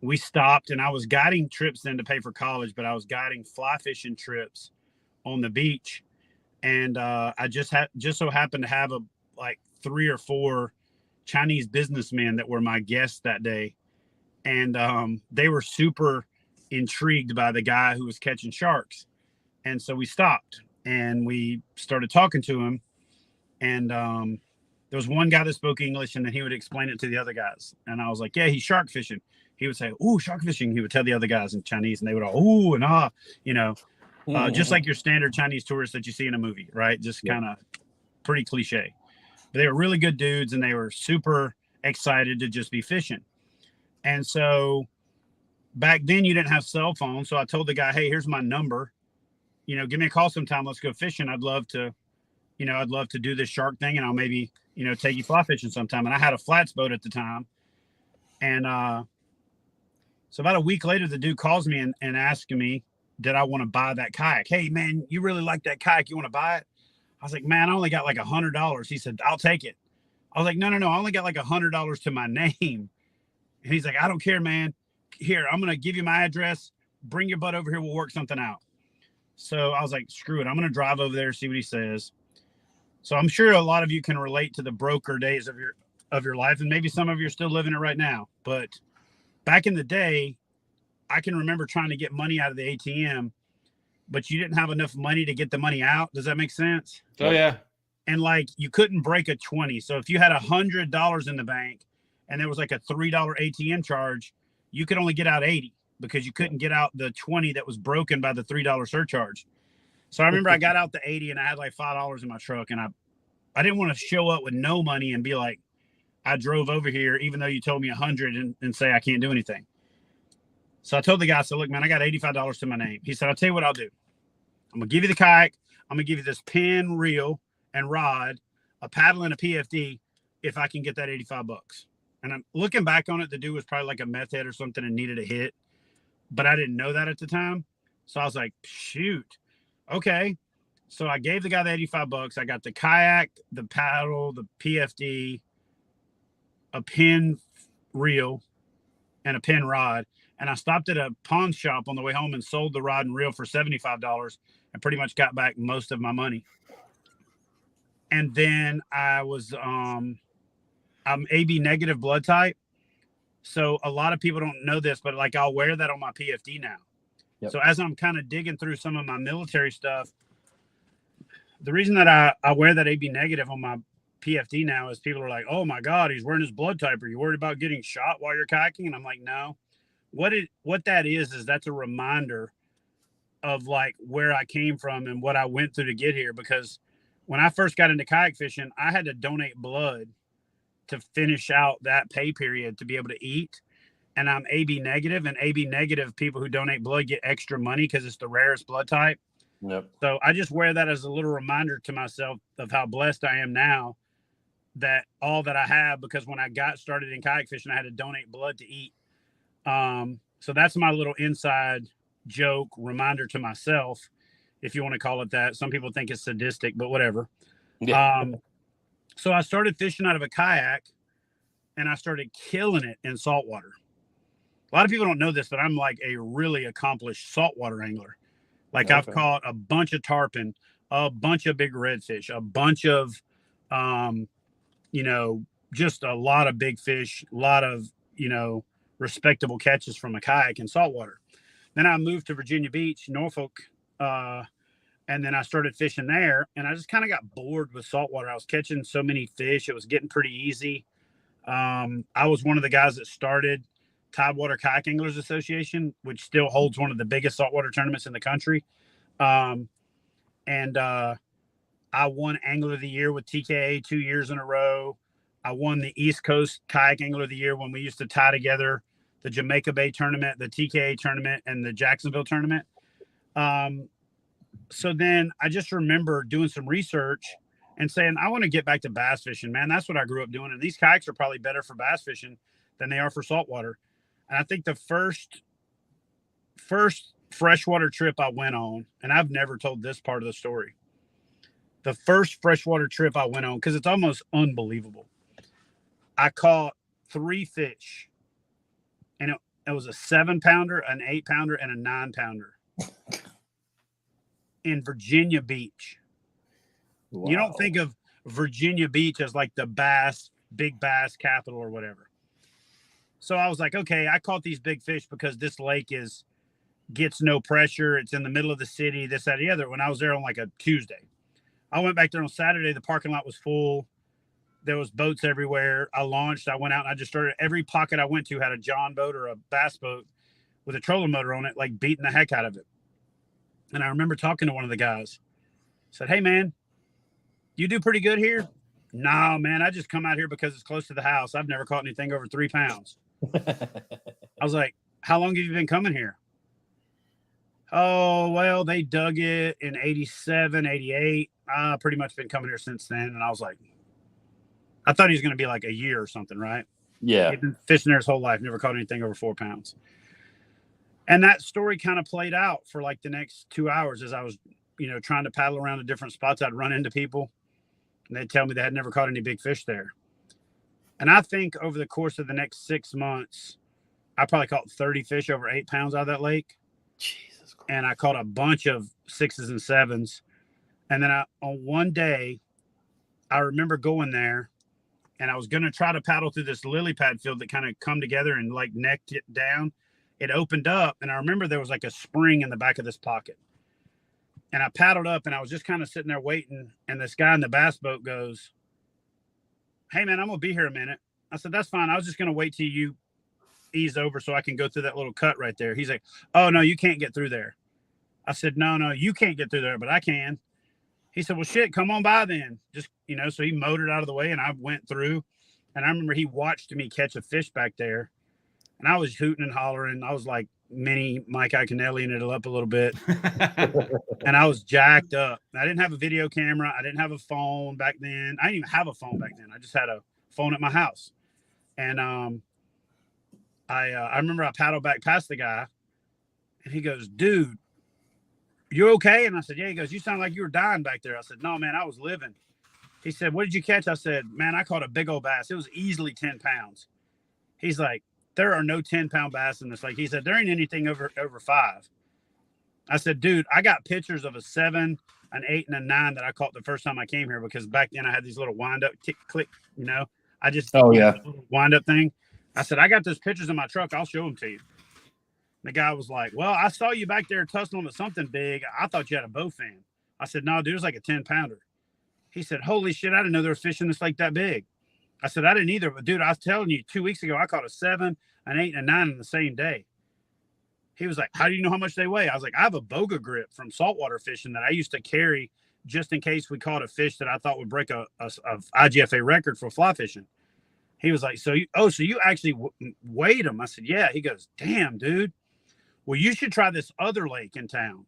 We stopped, and I was guiding trips then to pay for college, but I was guiding fly fishing trips on the beach. And I just so happened to have like 3 or 4 Chinese businessmen that were my guests that day. And they were super intrigued by the guy who was catching sharks. And so we stopped and we started talking to him. And there was one guy that spoke English, and then he would explain it to the other guys. And I was like, yeah, he's shark fishing. He would say, ooh, shark fishing. He would tell the other guys in Chinese, and they would all, ooh, and ah, just like your standard Chinese tourist that you see in a movie, right? Just kind of pretty cliche. But they were really good dudes, and they were super excited to just be fishing. And so back then you didn't have cell phones. So I told the guy, hey, here's my number. Give me a call sometime. Let's go fishing. I'd love to do this shark thing, and I'll maybe, take you fly fishing sometime. And I had a flats boat at the time. And so about a week later, the dude calls me and asks me, did I want to buy that kayak? Hey, man, you really like that kayak? You want to buy it? I was like, man, I only got like $100. He said, I'll take it. I was like, no, I only got like $100 to my name. And he's like, I don't care, man. Here, I'm going to give you my address. Bring your butt over here. We'll work something out. So I was like, screw it. I'm going to drive over there, see what he says. So I'm sure a lot of you can relate to the broker days of your life. And maybe some of you are still living it right now. But back in the day, I can remember trying to get money out of the ATM, but you didn't have enough money to get the money out. Does that make sense? Oh, yeah. And like, you couldn't break a 20. So if you had $100 in the bank and there was like a $3 ATM charge, you could only get out 80 because you couldn't get out the 20 that was broken by the $3 surcharge. So I remember I got out the 80 and I had like $5 in my truck, and I didn't want to show up with no money and be like, I drove over here, even though you told me 100 and say I can't do anything. So I told the guy, I said, look, man, I got $85 to my name. He said, I'll tell you what I'll do. I'm going to give you the kayak. I'm going to give you this pin, reel, and rod, a paddle, and a PFD. if I can get that $85. And I'm looking back on it, the dude was probably like a meth head or something and needed a hit, but I didn't know that at the time. So I was like, shoot, okay. So I gave the guy the $85. I got the kayak, the paddle, the PFD, a pin reel, and a pin rod. And I stopped at a pawn shop on the way home and sold the rod and reel for $75 and pretty much got back most of my money. And then I'm AB negative blood type. So a lot of people don't know this, but like I'll wear that on my PFD now. Yep. So as I'm kind of digging through some of my military stuff, the reason that I wear that AB negative on my PFD now is people are like, oh my God, he's wearing his blood type. Are you worried about getting shot while you're kayaking? And I'm like, no. What that is that's a reminder of like where I came from and what I went through to get here. Because when I first got into kayak fishing, I had to donate blood to finish out that pay period to be able to eat. And I'm AB negative, and AB negative people who donate blood get extra money because it's the rarest blood type. Yep. So I just wear that as a little reminder to myself of how blessed I am now, that all that I have, because when I got started in kayak fishing, I had to donate blood to eat. So that's my little inside joke reminder to myself, if you want to call it that. Some people think it's sadistic, but whatever. Yeah. So I started fishing out of a kayak, and I started killing it in saltwater. A lot of people don't know this, but I'm like a really accomplished saltwater angler. Like okay. I've caught a bunch of tarpon, a bunch of big redfish, a bunch of, just a lot of big fish, a lot of, respectable catches from a kayak in saltwater. Then I moved to Virginia Beach, Norfolk, and then I started fishing there, and I just kind of got bored with saltwater. I was catching so many fish. It was getting pretty easy. I was one of the guys that started Tidewater Kayak Anglers Association, which still holds one of the biggest saltwater tournaments in the country. I won Angler of the Year with TKA 2 years in a row. I won the East Coast Kayak Angler of the Year when we used to tie together the Jamaica Bay tournament, the TKA tournament, and the Jacksonville tournament. So then I just remember doing some research and saying, I want to get back to bass fishing, man. That's what I grew up doing. And these kayaks are probably better for bass fishing than they are for saltwater. And I think the first freshwater trip I went on, and I've never told this part of the story, the first freshwater trip I went on, because it's almost unbelievable. I caught 3 fish, and it was a 7-pounder, an 8-pounder, and a 9-pounder in Virginia Beach. Wow. You don't think of Virginia Beach as like the big bass capital or whatever. So I was like, okay, I caught these big fish because this lake gets no pressure. It's in the middle of the city, this, that, the other. When I was there on like a Tuesday, I went back there on Saturday. The parking lot was full. There was boats everywhere. I launched. I went out and I just started. Every pocket I went to had a John boat or a bass boat with a trolling motor on it, like beating the heck out of it. And I remember talking to one of the guys. I said, hey, man, you do pretty good here? No, man, I just come out here because it's close to the house. I've never caught anything over 3 pounds. I was like, how long have you been coming here? Oh, well, they dug it in 87, 88. I've pretty much been coming here since then. And I was like, I thought he was going to be like a year or something, right? Yeah. He'd been fishing there his whole life, never caught anything over 4 pounds. And that story kind of played out for like the next 2 hours as I was, trying to paddle around to different spots. I'd run into people and they'd tell me they had never caught any big fish there. And I think over the course of the next 6 months, I probably caught 30 fish over 8 pounds out of that lake. Jesus Christ. And I caught a bunch of 6s and 7s. And then on one day, I remember going there and I was going to try to paddle through this lily pad field that kind of come together and like necked it down. It opened up, and I remember there was like a spring in the back of this pocket. And I paddled up, and I was just kind of sitting there waiting. And this guy in the bass boat goes, hey, man, I'm going to be here a minute. I said, that's fine. I was just going to wait till you ease over so I can go through that little cut right there. He's like, oh, no, you can't get through there. I said, no, you can't get through there, but I can. He said, well, shit, come on by then. Just, so he motored out of the way, and I went through. And I remember he watched me catch a fish back there. And I was hooting and hollering. I was like mini Mike Iaconelli-ing it up a little bit. And I was jacked up. I didn't have a video camera. I didn't have a phone back then. I didn't even have a phone back then. I just had a phone at my house. And I remember I paddled back past the guy, and he goes, "Dude, you okay?" And I said, "Yeah." He goes, "You sound like you were dying back there." I said, "No, man, I was living." He said, "What did you catch?" I said, "Man, I caught a big old bass. It was easily 10 pounds." He's like, "There are no 10-pound bass in this lake." He said, "There ain't anything over 5." I said, "Dude, I got pictures of a 7, an 8, and a 9 that I caught the first time I came here, because back then I had these little wind up tick click, I just wind up thing." I said, "I got those pictures in my truck. I'll show them to you." The guy was like, "Well, I saw you back there tussling with something big. I thought you had a bowfin." I said, "No, dude, it was like a 10-pounder." He said, "Holy shit, I didn't know there was fish in this lake that big." I said, "I didn't either. But dude, I was telling you 2 weeks ago, I caught a 7, an 8, and a 9 in the same day." He was like, "How do you know how much they weigh?" I was like, "I have a boga grip from saltwater fishing that I used to carry just in case we caught a fish that I thought would break a IGFA record for fly fishing." He was like, so you actually weighed them?" I said, "Yeah." He goes, "Damn, dude. Well, you should try this other lake in town.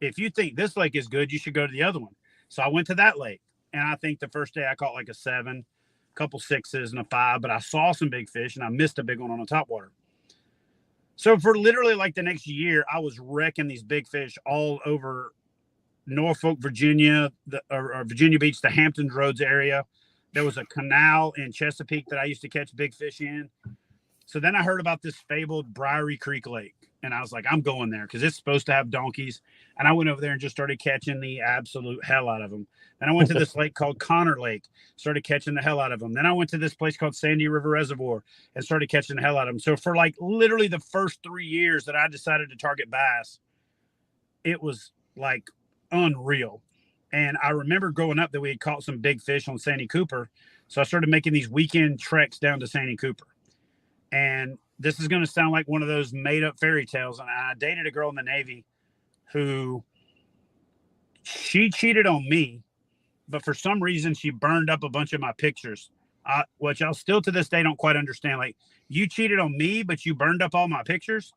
If you think this lake is good, you should go to the other one." So I went to that lake, and I think the first day I caught like a 7, a couple 6s, and a 5, but I saw some big fish, and I missed a big one on the topwater. So for literally like the next year, I was wrecking these big fish all over Norfolk, Virginia, or Virginia Beach, the Hamptons Roads area. There was a canal in Chesapeake that I used to catch big fish in. So then I heard about this fabled Briery Creek Lake, and I was like, I'm going there because it's supposed to have donkeys. And I went over there and just started catching the absolute hell out of them. Then I went to this lake called Connor Lake, started catching the hell out of them. Then I went to this place called Sandy River Reservoir and started catching the hell out of them. So for like literally the first 3 years that I decided to target bass, it was like unreal. And I remember growing up that we had caught some big fish on Sandy Cooper. So I started making these weekend treks down to Sandy Cooper. And this is going to sound like one of those made up fairy tales. And I dated a girl in the Navy who she cheated on me, but for some reason she burned up a bunch of my pictures, which I'll still to this day don't quite understand. Like, you cheated on me, but you burned up all my pictures.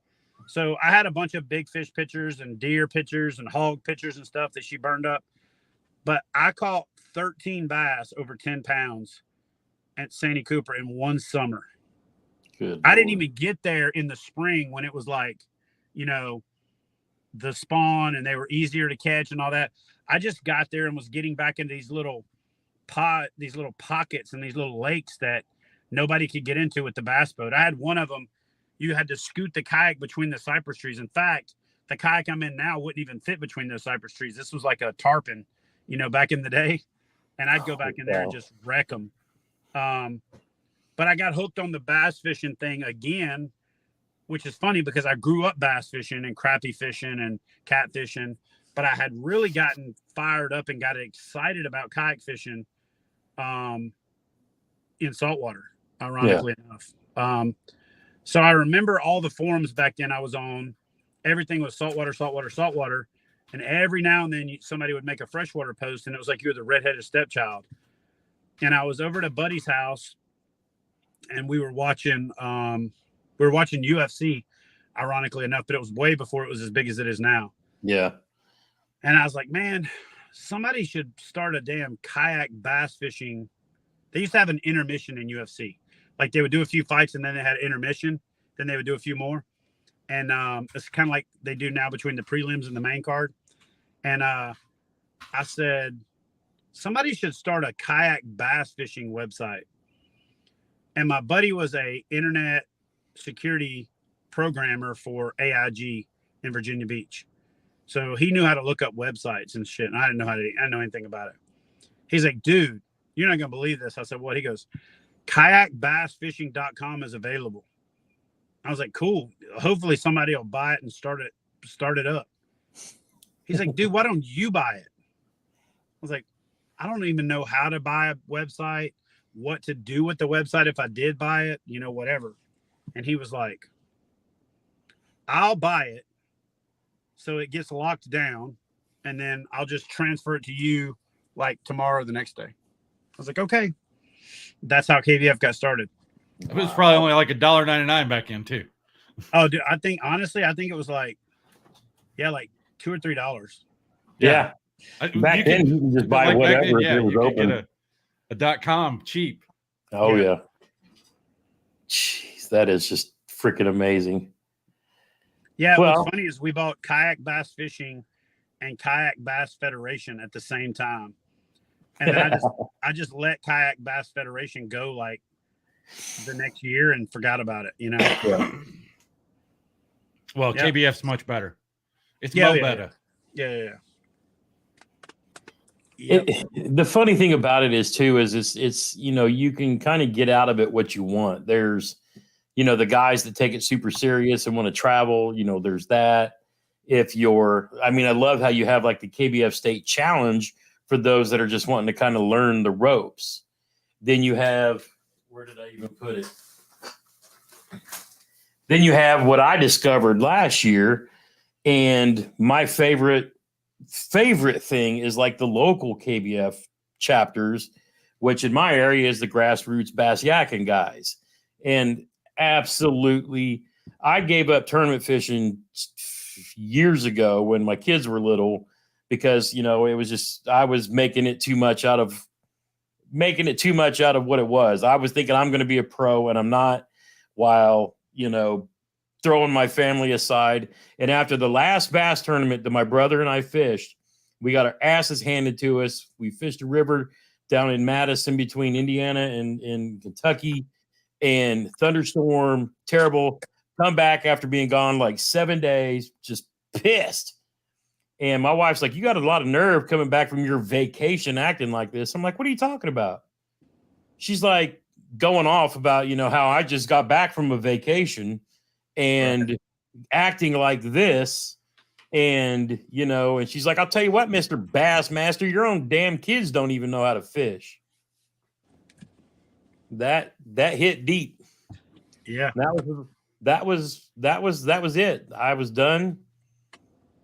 So I had a bunch of big fish pictures and deer pictures and hog pictures and stuff that she burned up. But I caught 13 bass over 10 pounds at Sandy Cooper in one summer. Good I didn't Lord. even get there in the spring when it was like, the spawn and they were easier to catch and all that. I just got there and was getting back into these little pockets and these little lakes that nobody could get into with the bass boat. I had one of them, you had to scoot the kayak between the cypress trees. In fact, the kayak I'm in now wouldn't even fit between those cypress trees. This was like a tarpon, back in the day. And I'd go back in there and just wreck them. But I got hooked on the bass fishing thing again, which is funny because I grew up bass fishing and crappie fishing and catfishing, but I had really gotten fired up and got excited about kayak fishing in saltwater, ironically enough. So I remember all the forums back then I was on. Everything was saltwater. And every now and then somebody would make a freshwater post, and it was like you're the redheaded stepchild. And I was over at a buddy's house, and we were watching UFC, ironically enough, but it was way before it was as big as it is now. Yeah. And I was like, man, somebody should start a damn kayak bass fishing. They used to have an intermission in UFC. Like, they would do a few fights and then they had intermission. Then they would do a few more. And it's kind of like they do now between the prelims and the main card. And I said, somebody should start a kayak bass fishing website. And my buddy was a internet security programmer for AIG in Virginia Beach. So he knew how to look up websites and shit. And I didn't know anything about it. He's like, dude, you're not going to believe this. I said, what? He goes, kayakbassfishing.com is available. I was like, cool. Hopefully somebody will buy it and start it up. He's like, dude, why don't you buy it? I was like, I don't even know how to buy a website, what to do with the website if I did buy it, whatever. And he was like, I'll buy it so it gets locked down, and then I'll just transfer it to you like tomorrow or the next day. I was like, okay. That's how KBF got started. It was probably only like $1.99 back in too. Oh, dude, I think it was like $2 or $3. Yeah. Back then, you can just buy whatever if it was open. Get a .com cheap. Oh Yeah. yeah. Jeez, that is just freaking amazing. Yeah. Well, What's funny is we bought Kayak Bass Fishing and Kayak Bass Federation at the same time. And then I just let Kayak Bass Federation go like the next year and forgot about it, you know? Well, Yeah. KBF's much better. It's Yeah, mo yeah, better. Yeah. Yep. The funny thing about it is too, is it's, you know, you can kind of get out of it what you want. There's, you know, the guys that take it super serious and want to travel, you know, there's that. If you're, I mean, I love how you have like the KBF State Challenge for those that are just wanting to kind of learn the ropes. Then you have, where did I even put it? Then you have what I discovered last year. And my favorite thing is like the local KBF chapters, which in my area is the grassroots bass yakking guys. And absolutely, I gave up tournament fishing years ago when my kids were little because, you know, it was just, I was making it too much out of what it was. I was thinking I'm going to be a pro and I'm not, while, you know, throwing my family aside. And after the last bass tournament that my brother and I fished, we got our asses handed to us. We fished a river down in Madison between Indiana and Kentucky, and thunderstorm, terrible. Come back after being gone like 7 days, just pissed. And my wife's like, "You got a lot of nerve coming back from your vacation acting like this." I'm like, "What are you talking about?" She's like going off about, you know, how I just got back from a vacation and acting like this. And, you know, and she's like, "I'll tell you what, Mr. Bassmaster, your own damn kids don't even know how to fish." That hit deep. Yeah. That was it. I was done.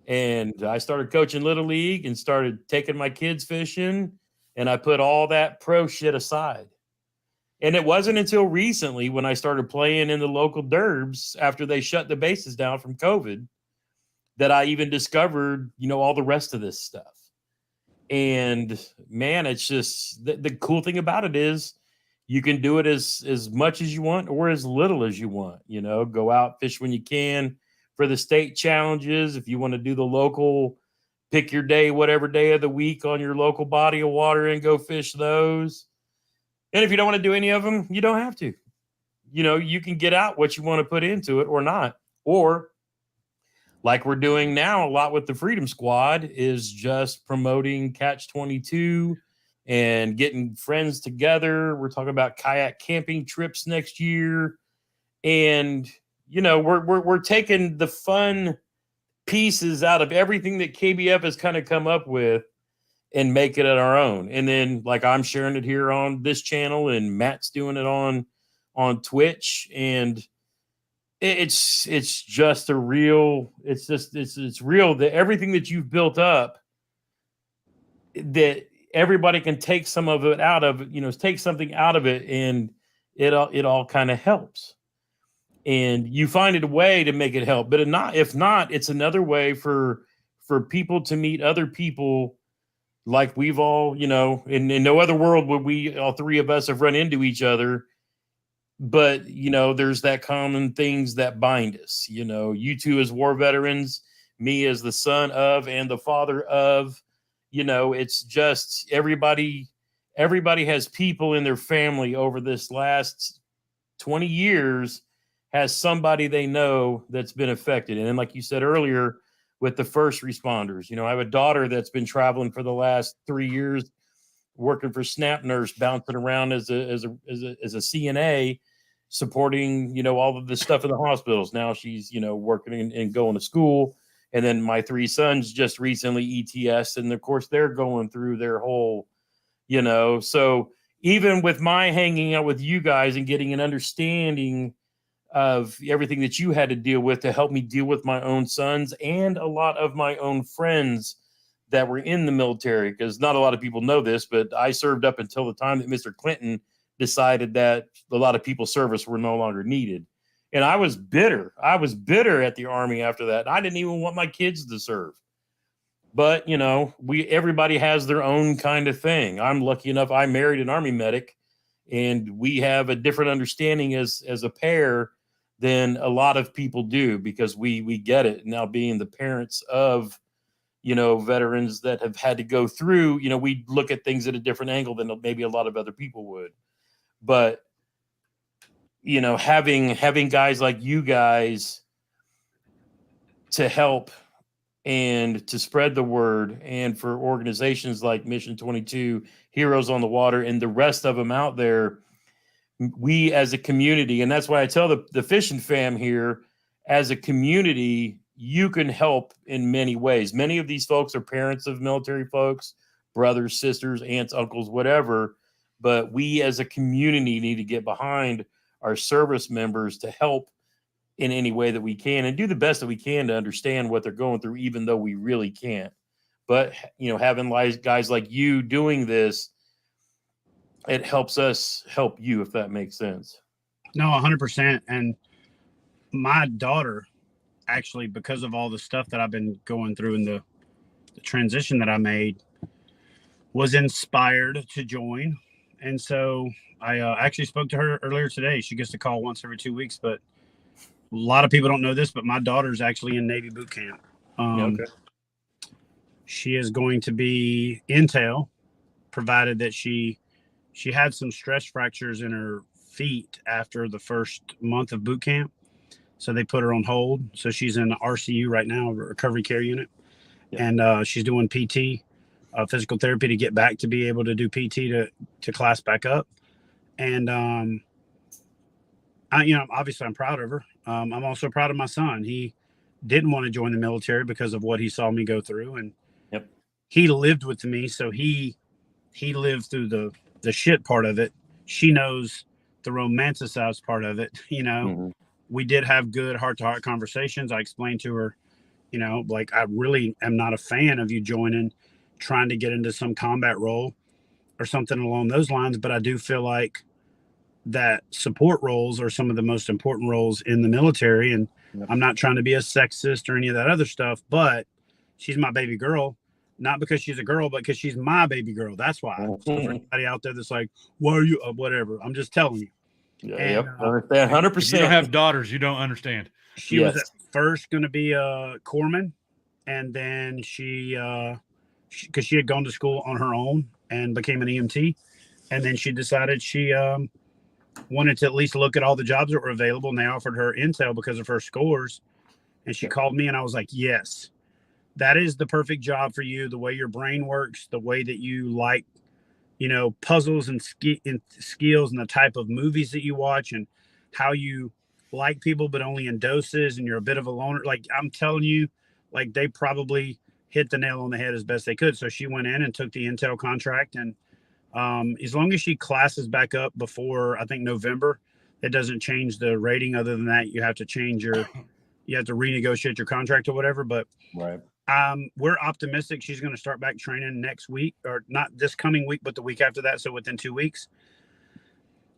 And I started coaching Little League and started taking my kids fishing. And I put all that pro shit aside. And it wasn't until recently when I started playing in the local derbs after they shut the bases down from COVID that I even discovered, you know, all the rest of this stuff. And man, it's just the cool thing about it is you can do it as much as you want or as little as you want, you know, go out, fish when you can for the state challenges. If you want to do the local, pick your day, whatever day of the week on your local body of water and go fish those. And if you don't want to do any of them, you don't have to. You know, you can get out what you want to put into it or not. Or like we're doing now a lot with the Freedom Squad is just promoting Catch22 and getting friends together. We're talking about kayak camping trips next year. And, you know, we're taking the fun pieces out of everything that KBF has kind of come up with and make it our own. And then like I'm sharing it here on this channel and Matt's doing it on Twitch. And it's just a real, it's real that everything that you've built up, that everybody can take some of it out of, you know, take something out of it, and it all kind of helps. And you find it a way to make it help, but if not, it's another way for people to meet other people. Like we've all, you know, in no other world would we, all three of us, have run into each other. But, you know, there's that common things that bind us. You know, you two as war veterans, me as the son of and the father of, you know, it's just everybody has people in their family over this last 20 years has somebody they know that's been affected. And then, like you said earlier, with the first responders, you know, I have a daughter that's been traveling for the last 3 years, working for SNAP nurse, bouncing around as a CNA, supporting, you know, all of the stuff in the hospitals. Now she's, you know, working and going to school. And then my three sons just recently ETS, and of course they're going through their whole, you know, so even with my hanging out with you guys and getting an understanding of everything that you had to deal with to help me deal with my own sons and a lot of my own friends that were in the military, because not a lot of people know this, but I served up until the time that Mr. Clinton decided that a lot of people's service were no longer needed. And I was bitter. I was bitter at the Army after that. I didn't even want my kids to serve. But, you know, everybody has their own kind of thing. I'm lucky enough I married an Army medic, And we have a different understanding as a pair than a lot of people do, because we get it now, being the parents of, veterans that have had to go through, we look at things at a different angle than maybe a lot of other people would. But, having guys like you guys to help and to spread the word, and for organizations like Mission 22, Heroes on the Water, and the rest of them out there, we as a community, and that's why I tell the fishing fam here, as a community, you can help in many ways. Many of these folks are parents of military folks, brothers, sisters, aunts, uncles, whatever. But we as a community need to get behind our service members to help in any way that we can, and do the best that we can to understand what they're going through, even though we really can't. But, having guys like you doing this, it helps us help you, if that makes sense. No, 100%. And my daughter, actually, because of all the stuff that I've been going through and the transition that I made, was inspired to join. And so I actually spoke to her earlier today. She gets to call once every 2 weeks, but a lot of people don't know this, but my daughter's actually in Navy boot camp. Okay. She is going to be intel, provided that she had some stress fractures in her feet after the first month of boot camp. So they put her on hold. So she's in the RCU right now, recovery care unit. Yeah. And she's doing PT, physical therapy, to get back to be able to do PT to class back up. And, obviously I'm proud of her. I'm also proud of my son. He didn't want to join the military because of what he saw me go through. And he lived with me. So he lived through the shit part of it. She knows the romanticized part of it. Mm-hmm. We did have good heart-to-heart conversations. I explained to her, I really am not a fan of you trying to get into some combat role or something along those lines. But I do feel like that support roles are some of the most important roles in the military. And I'm not trying to be a sexist or any of that other stuff, but she's my baby girl. Not because she's a girl, but because she's my baby girl. That's why. So for anybody out there that's like, why are you, whatever, I'm just telling you. Yeah, and, understand 100%. If you don't have daughters, you don't understand. She was at first going to be a corpsman, and then she because she had gone to school on her own and became an EMT, and then she decided she wanted to at least look at all the jobs that were available, and they offered her intel because of her scores, and she called me, and I was like, yes. That is the perfect job for you, the way your brain works, the way that you like, puzzles and skills, and the type of movies that you watch, and how you like people, but only in doses, and you're a bit of a loner. Like, I'm telling you, like, they probably hit the nail on the head as best they could. So she went in and took the intel contract. And as long as she classes back up before, I think, November, it doesn't change the rating. Other than that, you have to renegotiate your contract or whatever. But right. We're optimistic she's going to start back training next week, or not this coming week, but the week after that. So within 2 weeks,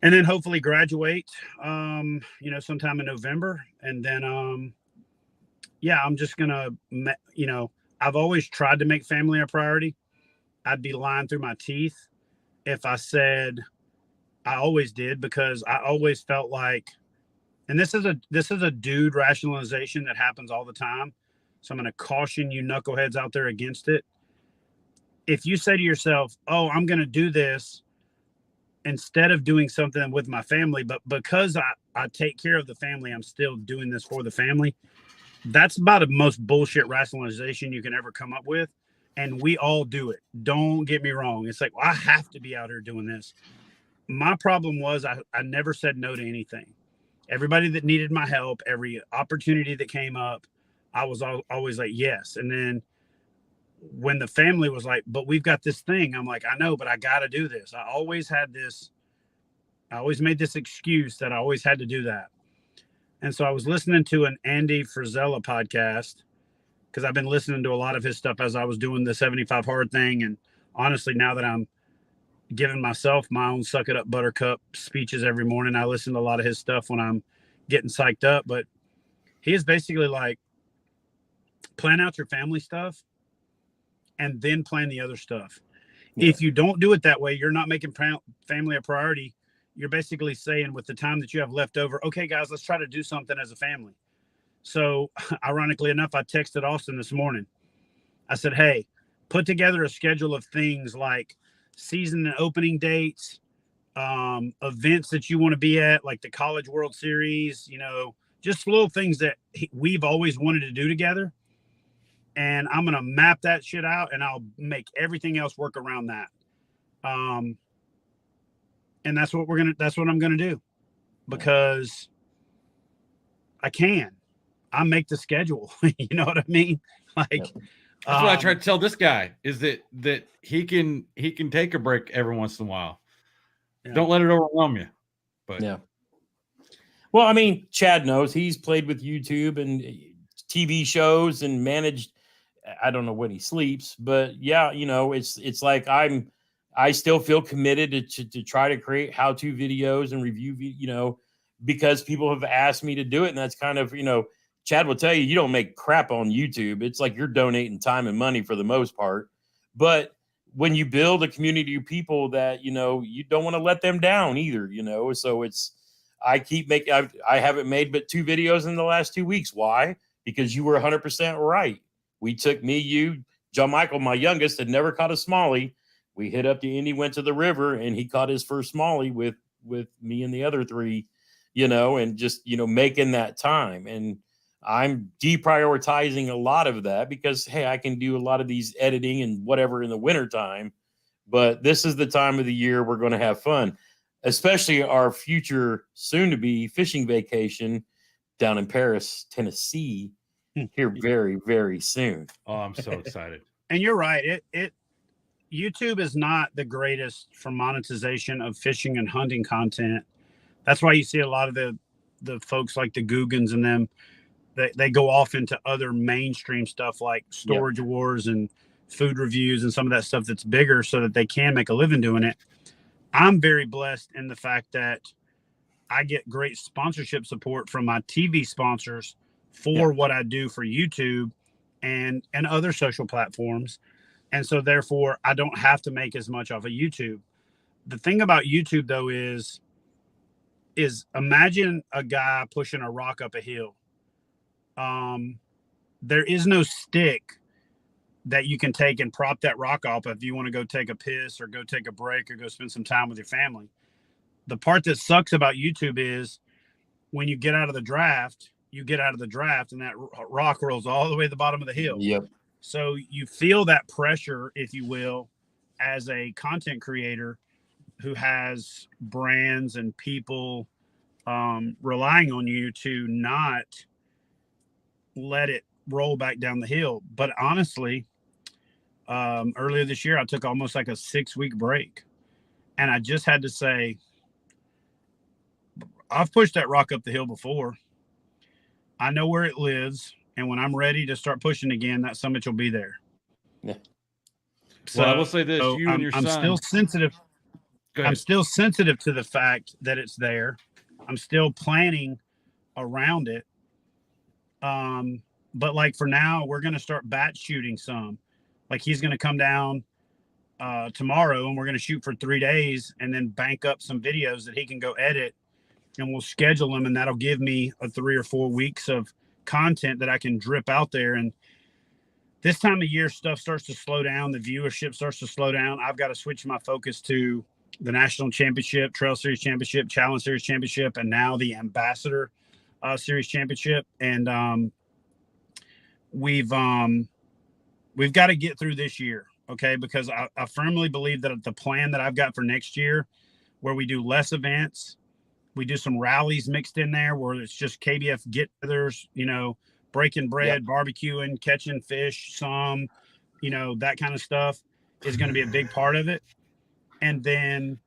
and then hopefully graduate, sometime in November. And then, I'm just going to, I've always tried to make family a priority. I'd be lying through my teeth if I said I always did, because I always felt like, and this is a dude rationalization that happens all the time. So I'm going to caution you knuckleheads out there against it. If you say to yourself, oh, I'm going to do this instead of doing something with my family, but because I take care of the family, I'm still doing this for the family. That's about the most bullshit rationalization you can ever come up with. And we all do it. Don't get me wrong. It's like, well, I have to be out here doing this. My problem was I never said no to anything. Everybody that needed my help, every opportunity that came up, I was always like, yes. And then when the family was like, but we've got this thing, I'm like, I know, but I got to do this. I always made this excuse that I always had to do that. And so I was listening to an Andy Frisella podcast, because I've been listening to a lot of his stuff as I was doing the 75 hard thing. And honestly, now that I'm giving myself my own suck it up buttercup speeches every morning, I listen to a lot of his stuff when I'm getting psyched up. But he is basically like, plan out your family stuff and then plan the other stuff. Yeah. If you don't do it that way, you're not making family a priority. you're basically saying with the time that you have left over, okay, guys, let's try to do something as a family. So ironically enough, I texted Austin this morning. I said, hey, put together a schedule of things like season and opening dates, events that you want to be at, like the College World Series, you know, just little things that we've always wanted to do together. And I'm going to map that shit out, and I'll make everything else work around that. And that's what I'm going to do, because I make the schedule. You know what I mean? Like, that's what I try to tell this guy, is that he can take a break every once in a while. Yeah. Don't let it overwhelm you. But yeah. Well, I mean, Chad knows he's played with YouTube and TV shows and managed. I don't know when he sleeps, but yeah, you know, it's like I still feel committed to try to create how-to videos and review, you know, because people have asked me to do it. And that's kind of, you know, Chad will tell you, you don't make crap on YouTube. It's like you're donating time and money for the most part. But when you build a community of people that, you know, you don't want to let them down either, you know. So I keep making, I haven't made but 2 videos in the last 2 weeks. Why? Because you were 100% right. We took me, you, John Michael, my youngest, had never caught a smallie. We hit up the Indy, went to the river, and he caught his first smallie with me and the other 3, you know, and just, you know, making that time. And I'm deprioritizing a lot of that because, hey, I can do a lot of these editing and whatever in the wintertime, but this is the time of the year we're going to have fun, especially our future soon-to-be fishing vacation down in Paris, Tennessee, here very, very soon. Oh, I'm so excited. And you're right. YouTube is not the greatest for monetization of fishing and hunting content. That's why you see a lot of the folks like the Googans and them, they go off into other mainstream stuff like Storage Wars and food reviews and some of that stuff that's bigger so that they can make a living doing it. I'm very blessed in the fact that I get great sponsorship support from my TV sponsors for what I do for YouTube and other social platforms. And so therefore I don't have to make as much off of YouTube. The thing about YouTube though is imagine a guy pushing a rock up a hill. There is no stick that you can take and prop that rock up if you want to go take a piss or go take a break or go spend some time with your family. The part that sucks about YouTube is when you get out of the draft, and that rock rolls all the way to the bottom of the hill. Yep. So you feel that pressure, if you will, as a content creator who has brands and people relying on you to not let it roll back down the hill. But honestly, earlier this year, I took almost like a 6-week break. And I just had to say, I've pushed that rock up the hill before. I know where it lives. And when I'm ready to start pushing again, that summit will be there. Yeah. So I will say this, you and your son. I'm still sensitive. I'm still sensitive to the fact that it's there. I'm still planning around it. But like for now, we're going to start batch shooting some. Like he's going to come down tomorrow and we're going to shoot for 3 days and then bank up some videos that he can go edit, and we'll schedule them. And that'll give me 3 or 4 weeks of content that I can drip out there. And this time of year, stuff starts to slow down. The viewership starts to slow down. I've got to switch my focus to the National Championship, Trail Series Championship, Challenge Series Championship, and now the Ambassador Series Championship. And we've got to get through this year, okay? Because I firmly believe that the plan that I've got for next year, where we do less events, we do some rallies mixed in there where it's just KBF get-togethers, you know, breaking bread, barbecuing, catching fish, some, you know, that kind of stuff is going to be a big part of it. And then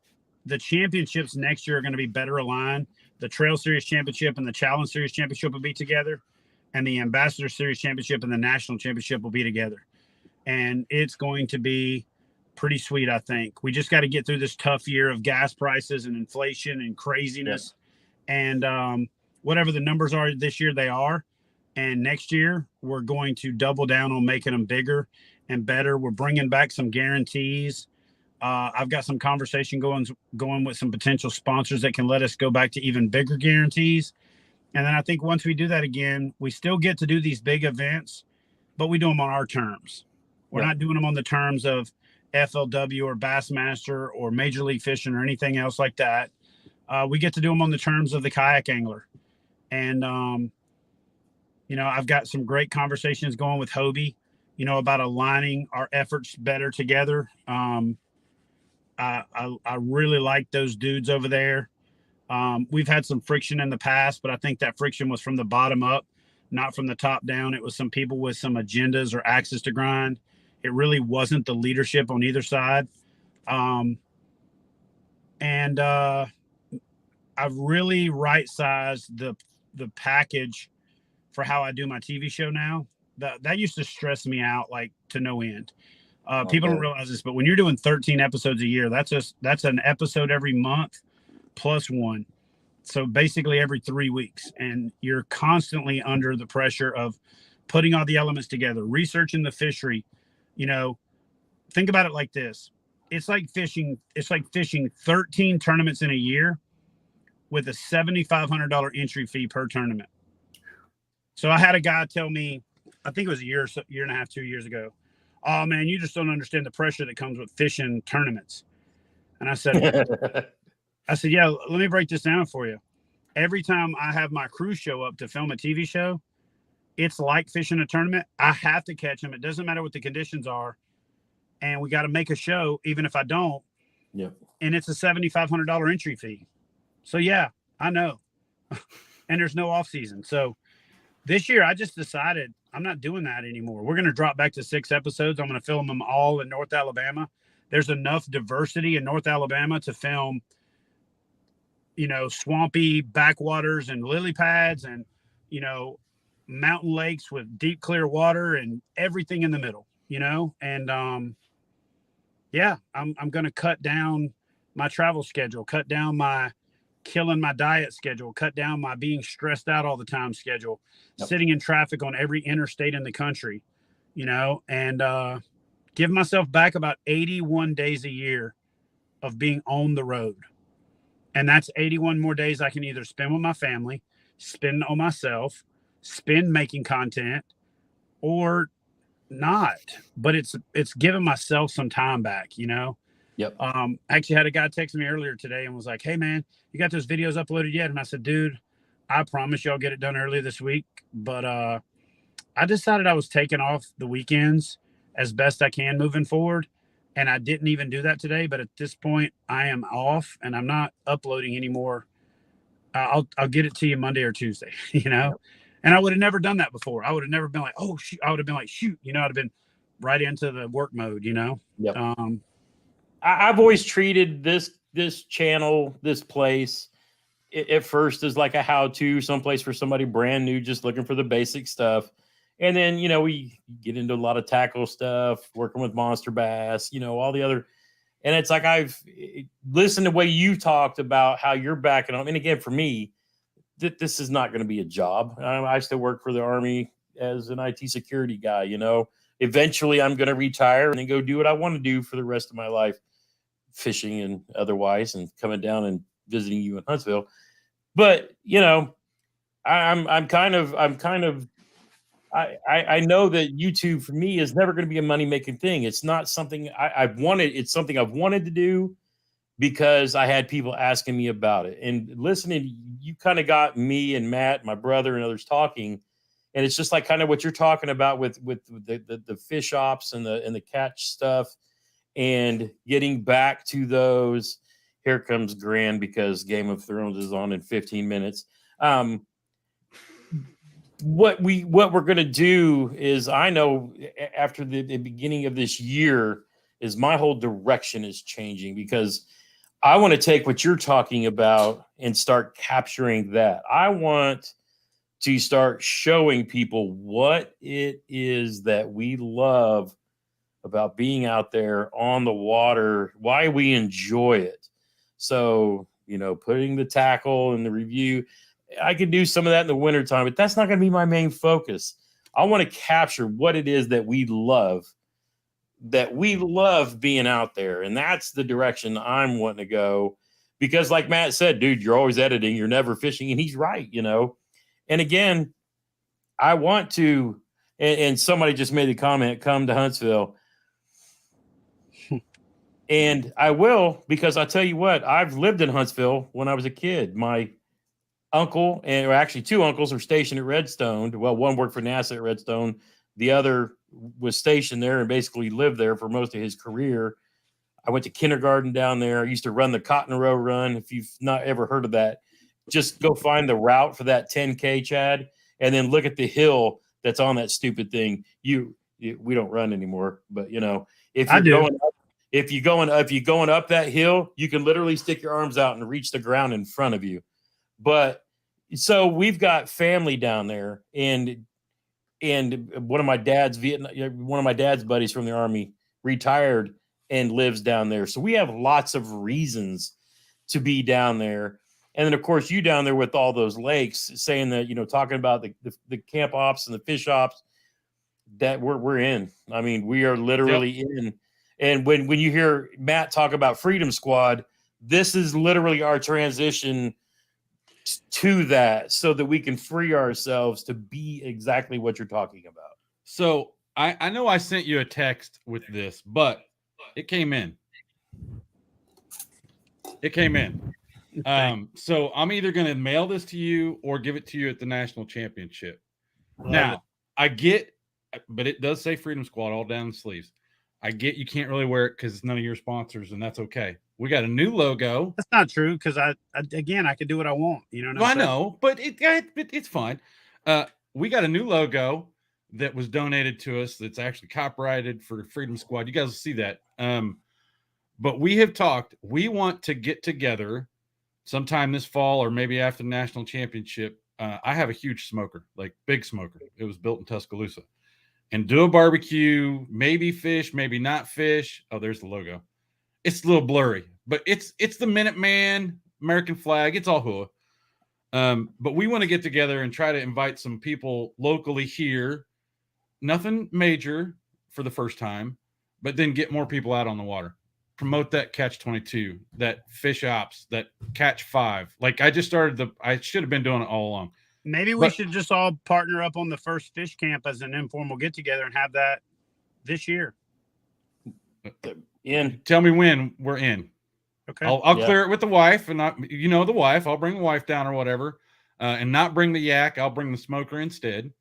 the championships next year are going to be better aligned. The Trail Series Championship and the Challenge Series Championship will be together, and the Ambassador Series Championship and the National Championship will be together. And it's going to be pretty sweet, I think. We just got to get through this tough year of gas prices and inflation and craziness. And whatever the numbers are this year, they are. And next year, we're going to double down on making them bigger and better. We're bringing back some guarantees. I've got some conversation going with some potential sponsors that can let us go back to even bigger guarantees. And then I think once we do that again, we still get to do these big events, but we do them on our terms. We're not doing them on the terms of FLW or Bassmaster or Major League Fishing or anything else like that. We get to do them on the terms of the kayak angler. And, I've got some great conversations going with Hobie, about aligning our efforts better together. I really like those dudes over there. We've had some friction in the past, but I think that friction was from the bottom up, not from the top down. It was some people with some agendas or axes to grind. It really wasn't the leadership on either side. I've really right-sized the package for how I do my TV show now. That used to stress me out like to no end. People don't realize this, but when you're doing 13 episodes a year, that's an episode every month plus one. So basically every 3 weeks, and you're constantly under the pressure of putting all the elements together, researching the fishery. Think about it like this. It's like fishing 13 tournaments in a year with a $7,500 entry fee per tournament. So I had a guy tell me, I think it was a year and a half, 2 years ago, "Oh man, you just don't understand the pressure that comes with fishing tournaments." And I said, "Yeah, let me break this down for you. Every time I have my crew show up to film a TV show, it's like fishing a tournament. I have to catch them. It doesn't matter what the conditions are. And we got to make a show, even if I don't. Yeah. And it's a $7,500 entry fee. So yeah, I know." And there's no off season. So this year I just decided I'm not doing that anymore. We're going to drop back to 6 episodes. I'm going to film them all in North Alabama. There's enough diversity in North Alabama to film, swampy backwaters and lily pads and, mountain lakes with deep, clear water and everything in the middle, and, I'm going to cut down my travel schedule, cut down my killing my diet schedule, cut down my being stressed out all the time schedule, sitting in traffic on every interstate in the country, and give myself back about 81 days a year of being on the road. And that's 81 more days I can either spend with my family, spend on myself, spend making content, or not. But it's giving myself some time back, Yep. Actually had a guy text me earlier today and was like, "Hey man, you got those videos uploaded yet?" And I said, "Dude, I promise you I'll get it done early this week." But I decided I was taking off the weekends as best I can moving forward. And I didn't even do that today. But at this point, I am off and I'm not uploading anymore. I'll get it to you Monday or Tuesday, Yep. And I would have never done that before. I would have never been like, "Oh, shoot." I would have been like, "Shoot," I'd have been right into the work mode, Yep. I've always treated this channel, this place, at first as like a how-to, someplace for somebody brand new, just looking for the basic stuff. And then, we get into a lot of tackle stuff, working with monster bass, all the other. And it's like I've listened to the way you talked about how you're backing up. And again, for me, this is not going to be a job. I still work for the Army as an IT security guy, Eventually, I'm going to retire and then go do what I want to do for the rest of my life, fishing and otherwise, and coming down and visiting you in Huntsville. But I know that YouTube for me is never going to be a money making thing. It's not something I've wanted. It's something I've wanted to do because I had people asking me about it, and listening. You kind of got me and Matt, my brother, and others talking. And it's just like kind of what you're talking about with the fish ops and the catch stuff, and getting back to those. Here comes Gran because Game of Thrones is on in 15 minutes. What we're going to do is, I know after the beginning of this year, is my whole direction is changing, because I want to take what you're talking about and start capturing that. I want to start showing people what it is that we love about being out there on the water, why we enjoy it. So, putting the tackle and the review, I could do some of that in the wintertime, but that's not going to be my main focus. I want to capture what it is that we love that we love being out there. And that's the direction I'm wanting to go, because like Matt said, dude, you're always editing, you're never fishing. And he's right, you know? And again, I want to, and somebody just made the comment, come to Huntsville. And I will, because I tell you what, I've lived in Huntsville when I was a kid. My uncle, or actually two uncles, are stationed at Redstone. Well, one worked for NASA at Redstone. The other was stationed there and basically lived there for most of his career. I went to kindergarten down there. I used to run the Cotton Row Run. If you've not ever heard of that, just go find the route for that 10K, Chad, and then look at the hill that's on that stupid thing. We don't run anymore, but you know, if you're going up that hill, you can literally stick your arms out and reach the ground in front of you. But so we've got family down there, and one of my dad's buddies from the Army retired and lives down there. So we have lots of reasons to be down there. And then of course you down there with all those lakes, saying that, you know, talking about the camp ops and the fish ops that we're in. I mean, we are literally in. And when you hear Matt talk about Freedom Squad, this is literally our transition to that, so that we can free ourselves to be exactly what you're talking about. So I know I sent you a text with this, but it came in. So I'm either going to mail this to you or give it to you at the national championship. Now, I get, but it does say Freedom Squad all down the sleeves. I get you can't really wear it because it's none of your sponsors, and that's okay. We got a new logo. That's not true, because I can do what I want. You know what I'm saying? I know, but it's fine. We got a new logo that was donated to us that's actually copyrighted for Freedom Squad. You guys will see that. But we have talked. We want to get together sometime this fall or maybe after the national championship. I have a huge smoker, like big smoker. It was built in Tuscaloosa. And do a barbecue, maybe fish, maybe not fish. Oh, there's the logo. It's a little blurry, but it's the Minuteman, American flag. It's all HOOVER. But we want to get together and try to invite some people locally here. Nothing major for the first time, but then get more people out on the water. Promote that Catch22, that FishOPS, that Catch 5. Like I should have been doing it all along. Maybe we should just all partner up on the first fish camp as an informal get together and have that this year. Tell me when we're in. Okay. I'll clear it with the wife, and the wife. I'll bring the wife down or whatever, and not bring the yak. I'll bring the smoker instead,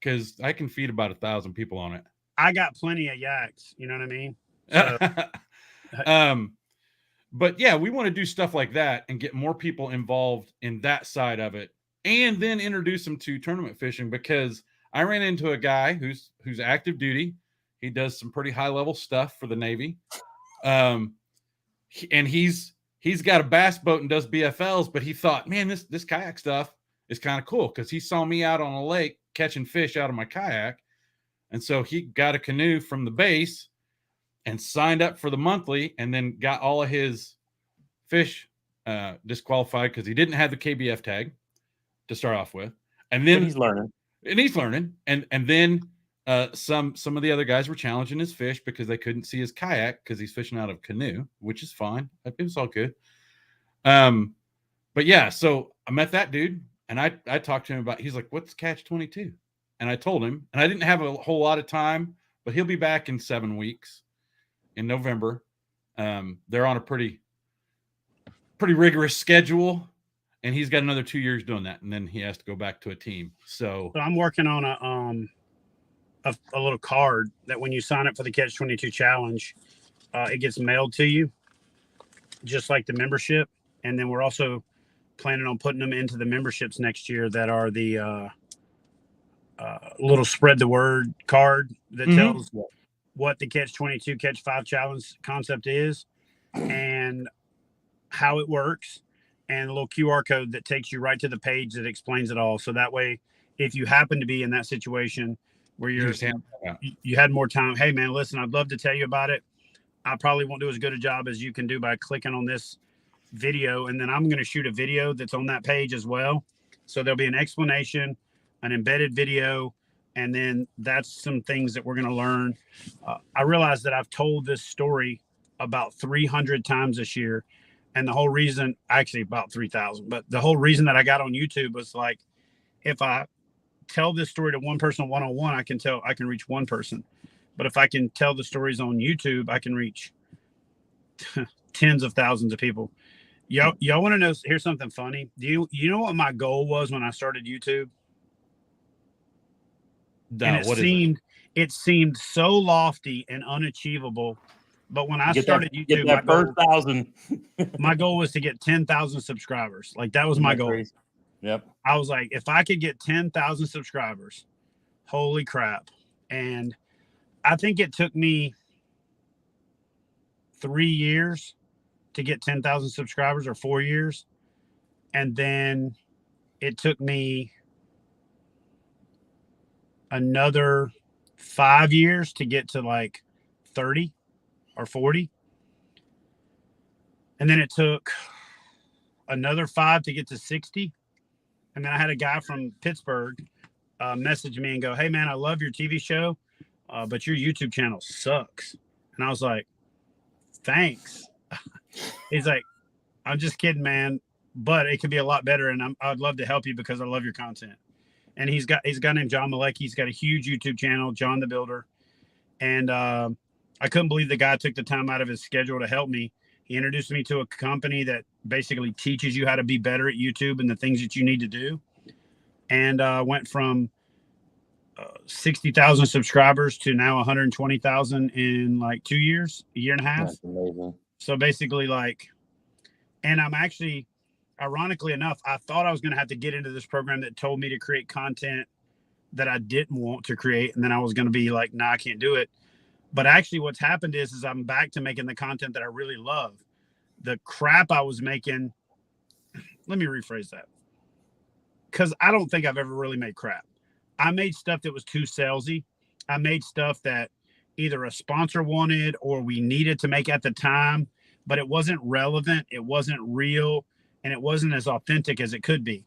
because I can feed about 1,000 people on it. I got plenty of yaks. You know what I mean? So, but yeah, we want to do stuff like that and get more people involved in that side of it, and then introduce them to tournament fishing, because I ran into a guy who's active duty. He does some pretty high level stuff for the Navy. And he's got a bass boat and does BFLs, but he thought, man, this kayak stuff is kind of cool, because he saw me out on a lake catching fish out of my kayak. And so he got a canoe from the base and signed up for the monthly, and then got all of his fish disqualified because he didn't have the KBF tag to start off with. And then he's learning. And then some of the other guys were challenging his fish because they couldn't see his kayak because he's fishing out of canoe, which is fine. It was all good. But yeah, so I met that dude, and I talked to him about, he's like, what's Catch22? And I told him, and I didn't have a whole lot of time, but he'll be back in 7 weeks in November. They're on a pretty rigorous schedule, and he's got another 2 years doing that, and then he has to go back to a team. So I'm working on a little card that when you sign up for the Catch22 challenge, it gets mailed to you, just like the membership. And then we're also planning on putting them into the memberships next year that are the little spread the word card that tells what the Catch22 Catch 5 challenge concept is and how it works, and a little QR code that takes you right to the page that explains it all. So that way, if you happen to be in that situation where you had more time, hey man, listen, I'd love to tell you about it. I probably won't do as good a job as you can do by clicking on this video, and then I'm going to shoot a video that's on that page as well. So there'll be an explanation, an embedded video, And then that's some things that we're going to learn. I realized that I've told this story about 300 times this year. And the whole reason, actually about 3,000, but the whole reason that I got on YouTube was like, if I tell this story to one person one-on-one, I can reach one person. But if I can tell the stories on YouTube, I can reach tens of thousands of people. Y'all want to know, here's something funny. You know what my goal was when I started YouTube? No, And it seemed so lofty and unachievable. But when I started YouTube, my first 1,000. My goal was to get 10,000 subscribers. Like that was my goal. Crazy? Yep. I was like, if I could get 10,000 subscribers, holy crap. And I think it took me 3 years to get 10,000 subscribers, or 4 years. And then it took me another 5 years to get to like 30 or 40. And then it took another 5 to get to 60. And then I had a guy from Pittsburgh message me and go, "Hey man, I love your TV show, but your YouTube channel sucks." And I was like, "Thanks." He's like, "I'm just kidding, man, but it could be a lot better. And I'd love to help you because I love your content." And he's got a guy named John Malecki. He's got a huge YouTube channel, John the Builder. And I couldn't believe the guy took the time out of his schedule to help me. He introduced me to a company that basically teaches you how to be better at YouTube and the things that you need to do. And went from 60,000 subscribers to now 120,000 in like 2 years, a year and a half. That's amazing. So basically and I'm actually, ironically enough, I thought I was going to have to get into this program that told me to create content that I didn't want to create. And then I was going to be like, nah, I can't do it. But actually what's happened is I'm back to making the content that I really love. The crap I was making, let me rephrase that, because I don't think I've ever really made crap. I made stuff that was too salesy. I made stuff that either a sponsor wanted or we needed to make at the time, but it wasn't relevant. It wasn't real. And it wasn't as authentic as it could be.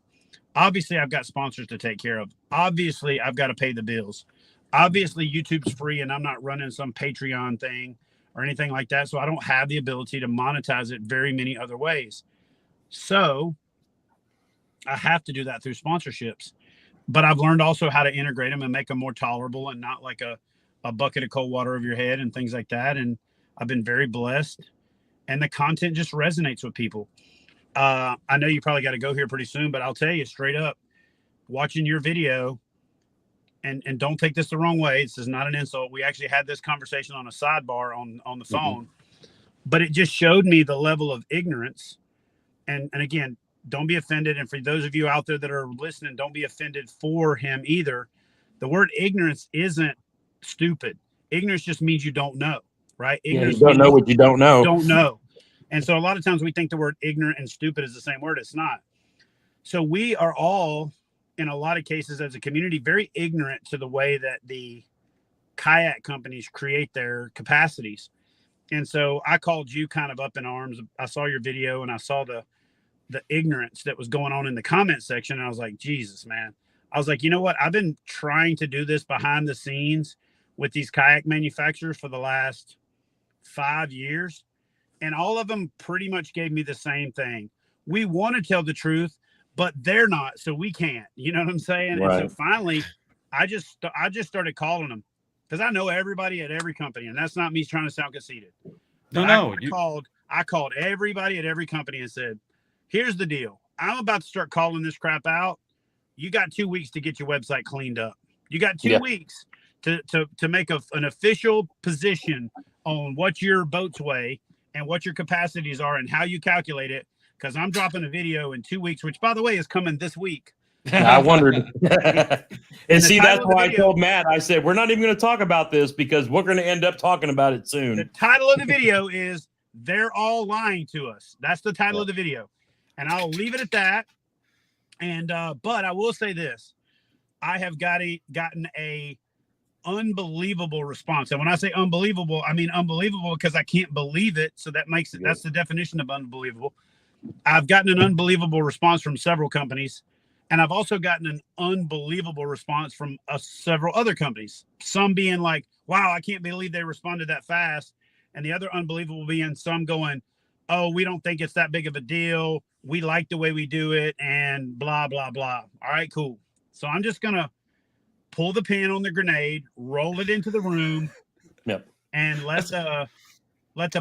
Obviously, I've got sponsors to take care of. Obviously, I've got to pay the bills. Obviously, YouTube's free and I'm not running some Patreon thing or anything like that. So I don't have the ability to monetize it very many other ways. So I have to do that through sponsorships. But I've learned also how to integrate them and make them more tolerable and not like a bucket of cold water over your head and things like that. And I've been very blessed. And the content just resonates with people. I know you probably got to go here pretty soon, but I'll tell you straight up, watching your video, and don't take this the wrong way. This is not an insult. We actually had this conversation on a sidebar on the phone, but it just showed me the level of ignorance. And again, don't be offended. And for those of you out there that are listening, don't be offended for him either. The word ignorance isn't stupid. Ignorance just means you don't know, right? Ignorance you don't know what you don't know. Don't know. And so a lot of times we think the word ignorant and stupid is the same word. It's not. So we are all, in a lot of cases as a community, very ignorant to the way that the kayak companies create their capacities. And so I called you kind of up in arms. I saw your video and I saw the ignorance that was going on in the comment section. And I was like, Jesus, man. I was like, you know what? I've been trying to do this behind the scenes with these kayak manufacturers for the last 5 years. And all of them pretty much gave me the same thing. We want to tell the truth, but they're not, so we can't. You know what I'm saying? Right. And so finally, I just started calling them because I know everybody at every company, and that's not me trying to sound conceited. I called everybody at every company and said, "Here's the deal. I'm about to start calling this crap out. You got 2 weeks to get your website cleaned up. You got 2 weeks to make an official position on what your boats weigh and what your capacities are and how you calculate it, because I'm dropping a video in 2 weeks, which, by the way, is coming this week." I wondered. And see, that's why I told Matt, I said, we're not even going to talk about this because we're going to end up talking about it soon. The title of the video is "They're All Lying to Us." That's the title of the video. And I'll leave it at that. And but I will say this. I have gotten a unbelievable response. And when I say unbelievable, I mean unbelievable because I can't believe it. So that makes it, that's the definition of unbelievable. I've gotten an unbelievable response from several companies. And I've also gotten an unbelievable response from several other companies. Some being like, wow, I can't believe they responded that fast. And the other unbelievable being some going, oh, we don't think it's that big of a deal. We like the way we do it and blah, blah, blah. All right, cool. So I'm just going to pull the pin on the grenade, roll it into the room, Yep. and let the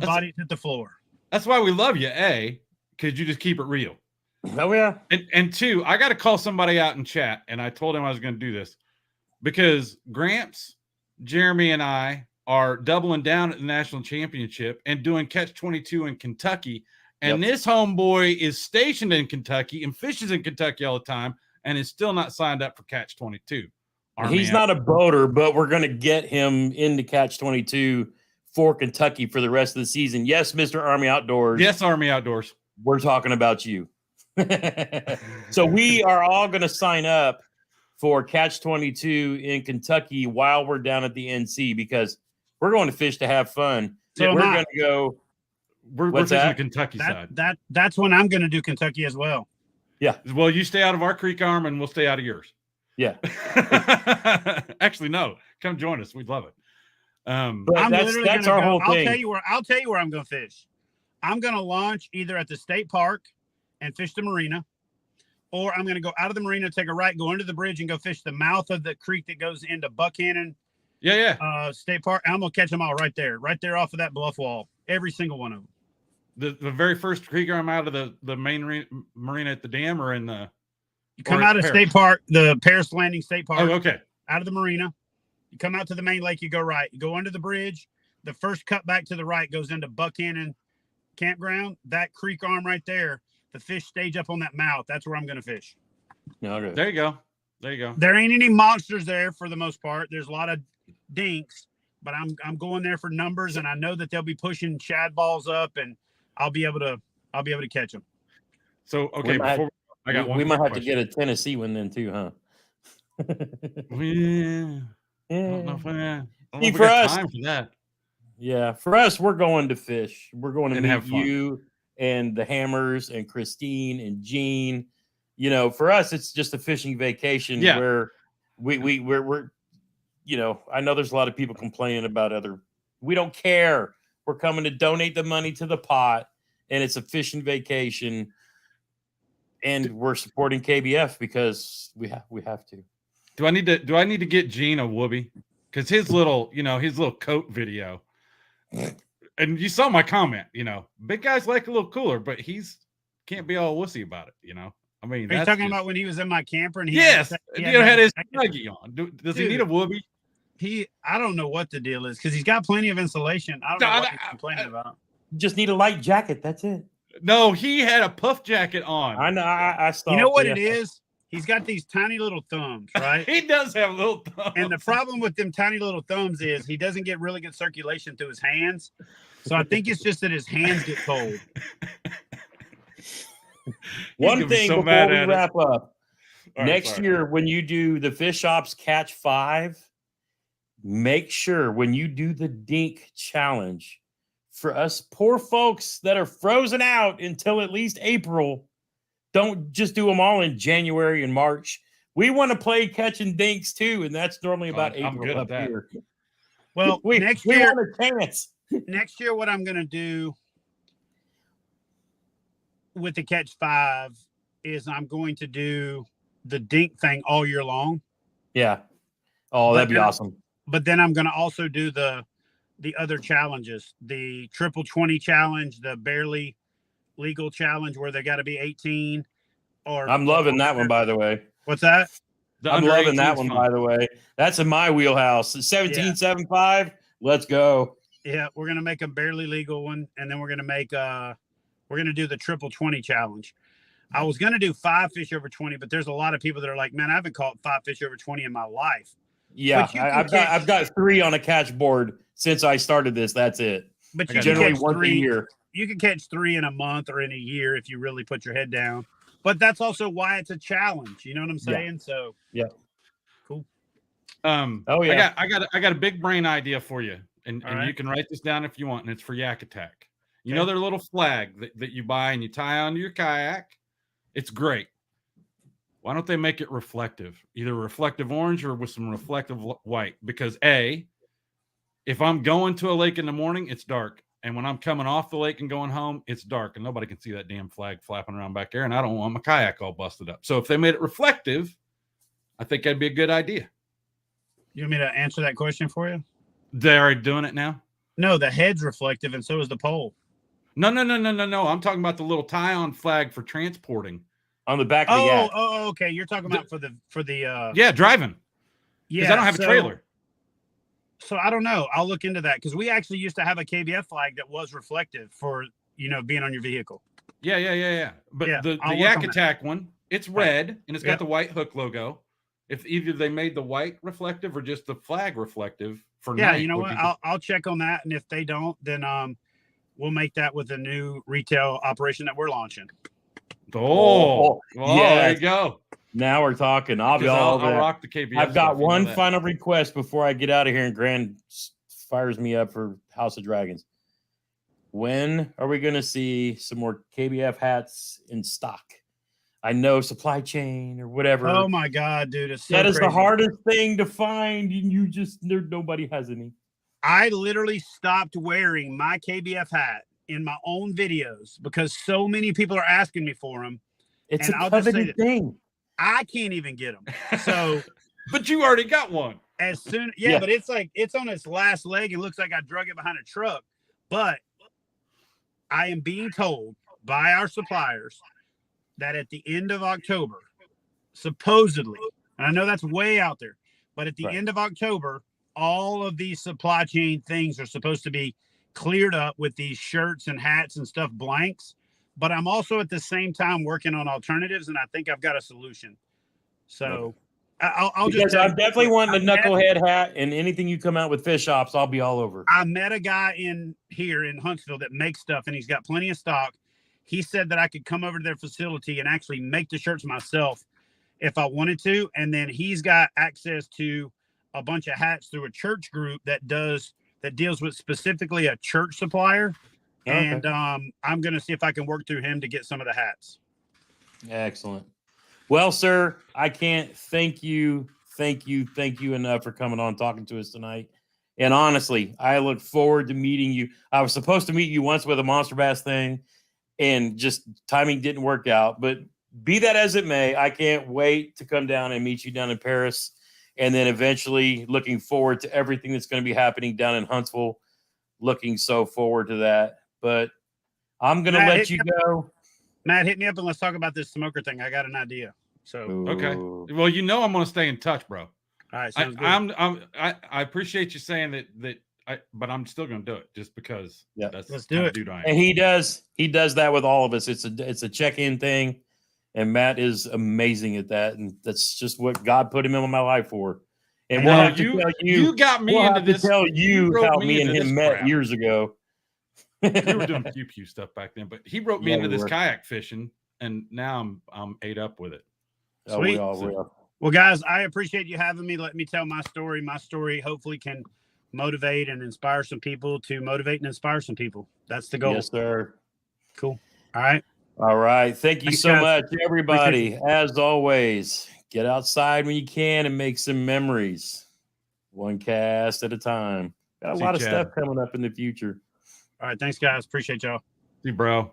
bodies hit the floor. That's why we love you, A, because you just keep it real. Oh, yeah. And two, I got to call somebody out in chat, and I told him I was going to do this because Gramps, Jeremy, and I are doubling down at the national championship and doing Catch22 in Kentucky. And this homeboy is stationed in Kentucky and fishes in Kentucky all the time and is still not signed up for Catch22. He's not a boater, but we're going to get him into Catch22 for Kentucky for the rest of the season. Yes, Mr. Army Outdoors. Yes, Army Outdoors. We're talking about you. So we are all going to sign up for Catch22 in Kentucky while we're down at the NC because we're going to fish to have fun. So we're going to go. We're fishing the Kentucky side. That's when I'm going to do Kentucky as well. Yeah. Well, you stay out of our creek arm and we'll stay out of yours. Yeah. Actually, no. Come join us. We'd love it. But that's our whole thing. I'll tell you where I'm going to fish. I'm going to launch either at the state park and fish the marina, or I'm going to go out of the marina, take a right, go under the bridge, and go fish the mouth of the creek that goes into Buckhannon. State Park. I'm going to catch them all right there off of that bluff wall. Every single one of them. The very first creek arm out of the main marina at the dam, or in the. You come out of State Park, the Paris Landing State Park. Oh, okay. Out of the marina. You come out to the main lake, you go right. You go under the bridge. The first cut back to the right goes into Buckhannon Campground. That creek arm right there, the fish stage up on that mouth. That's where I'm going to fish. Okay. There you go. There you go. There ain't any monsters there for the most part. There's a lot of dinks, but I'm going there for numbers, and I know that they'll be pushing shad balls up, and I'll be able to catch them. So okay, we might have to get a Tennessee one then too, huh? For us, time for that. Yeah, for us, we're going to fish. We're going to and meet you and the Hammers and Christine and Jean. You know, for us, it's just a fishing vacation where we're you know, I know there's a lot of people complaining about we don't care. We're coming to donate the money to the pot, and it's a fishing vacation, and we're supporting KBF because we have to. Do I need to get Gene a whoopee? Because his little coat video, and you saw my comment, big guys like a little cooler, but can't be all wussy about it, I mean, are you talking about when he was in my camper and he had his snuggie on? Does he need a whoopee? I don't know what the deal is because he's got plenty of insulation. I don't know what he's complaining about. Just need a light jacket. That's it. No, he had a puff jacket on. I know. I saw. You know what it is? He's got these tiny little thumbs, right? He does have little thumbs. And the problem with them tiny little thumbs is he doesn't get really good circulation through his hands. So I think it's just that his hands get cold. One thing before we wrap up. Next year, when you do the FishOPS Catch 5, make sure when you do the dink challenge, for us poor folks that are frozen out until at least April, don't just do them all in January and March. We want to play catching dinks too, and that's normally about April. I'm good at that. Here. Well, next year, want a chance. Next year, what I'm going to do with the Catch 5 is I'm going to do the dink thing all year long. Yeah. Oh, that'd be awesome. But then I'm going to also do the other challenges, the triple 20 challenge, the barely legal challenge where they got to be 18. I'm loving that one, by the way. What's that? I'm loving that one, by the way. That's in my wheelhouse. 17.75. Let's go. Yeah, we're gonna make a barely legal one, and then we're gonna make we're gonna do the triple 20 challenge. I was gonna do 5 fish over 20, but there's a lot of people that are like, man, I haven't caught 5 fish over 20 in my life. Yeah, I've got 3 on a catch board since I started this. That's it. But you generally catch 1 a year. You can catch 3 in a month or in a year if you really put your head down. But that's also why it's a challenge. You know what I'm saying? Yeah. So yeah, cool. Oh yeah, I got a big brain idea for you, and right. You can write this down if you want, and it's for Yak Attack. You know their little flag that you buy and you tie onto your kayak. It's great. why don't they make it reflective, either reflective orange or with some reflective white? Because if I'm going to a lake in the morning, it's dark. And when I'm coming off the lake and going home, it's dark and nobody can see that damn flag flapping around back there. And I don't want my kayak all busted up. So if they made it reflective, I think that'd be a good idea. You want me to answer that question for you? They're already doing it now? No, the head's reflective and so is the pole. No. I'm talking about the little tie-on flag for transporting. On the back of the yak. Oh, okay. You're talking about for the yeah, driving. Yeah, I don't have a trailer. So I don't know. I'll look into that because we actually used to have a KBF flag that was reflective for being on your vehicle. Yeah. But Yeah, the I'll work Yak on that. Attack one, it's red and it's got Yep. the white hook logo. If either they made the white reflective or just the flag reflective for Yeah, night, you know would what? be I'll check on that, and if they don't, then we'll make that with a new retail operation that we're launching. well, yes. there you go. Now we're talking. I'll be 'Cause all I'll over that. rock the KBF. I've got stuff, you know one that. final request before I get out of here and Grand fires me up for House of Dragons. When are we going to see some more KBF hats in stock? I know supply chain or whatever. Oh my God, dude. It's so that is crazy. the hardest thing to find. And nobody has any. I literally stopped wearing my KBF hat in my own videos because so many people are asking me for them. It's And a I'll just say coveted that- thing. I can't even get them. So But you already got one. as soon, Yeah. but it's like it's on its last leg. It looks like I drug it behind a truck. But I am being told by our suppliers that at the end of October, supposedly, and I know that's way out there, but at the Right. end of October, all of these supply chain things are supposed to be cleared up with these shirts and hats and stuff blanks. But I'm also at the same time working on alternatives, and I think I've got a solution. So I'll just Because tell I'm you, definitely wanting a I met- knucklehead hat, and anything you come out with FishOPS, I'll be all over. I met a guy here in Huntsville that makes stuff, and he's got plenty of stock. He said that I could come over to their facility and actually make the shirts myself if I wanted to. And then he's got access to a bunch of hats through a church group that deals with specifically a church supplier. Okay. And I'm going to see if I can work through him to get some of the hats. Excellent. Well, sir, I can't thank you enough for coming on and talking to us tonight. And honestly, I look forward to meeting you. I was supposed to meet you once with a monster bass thing, and just timing didn't work out. But be that as it may, I can't wait to come down and meet you down in Paris. And then eventually looking forward to everything that's going to be happening down in Huntsville. Looking so forward to that. But I'm going to let you go. Matt, hit me up and let's talk about this smoker thing. I got an idea. So, Okay. Ooh. Well, you know I'm going to stay in touch, bro. all right. Sounds good. I appreciate you saying but I'm still going to do it just because. Yeah. That's Let's the do kind it. of dude I am. And he does that with all of us. It's a check-in thing. And Matt is amazing at that. And that's just what God put him in my life for. And we'll Well, have to tell you. you got me We'll into have to this. tell you roped how me and into him this met crap. years ago. We were doing pew stuff back then, but he roped me Yeah, into we this were. kayak fishing, and now I'm ate up with it. Oh, we Sweet. all will. Well, guys, I appreciate you having me. Let me tell my story. My story hopefully can motivate and inspire some people to motivate and inspire some people. That's the goal. Yes, sir. Cool. All right. All right. Thank you Thanks, so guys. much, everybody. Appreciate As always, get outside when you can and make some memories. One cast at a time. Got a See lot of Chad. stuff coming up in the future. All right. Thanks, guys. Appreciate y'all. See, bro.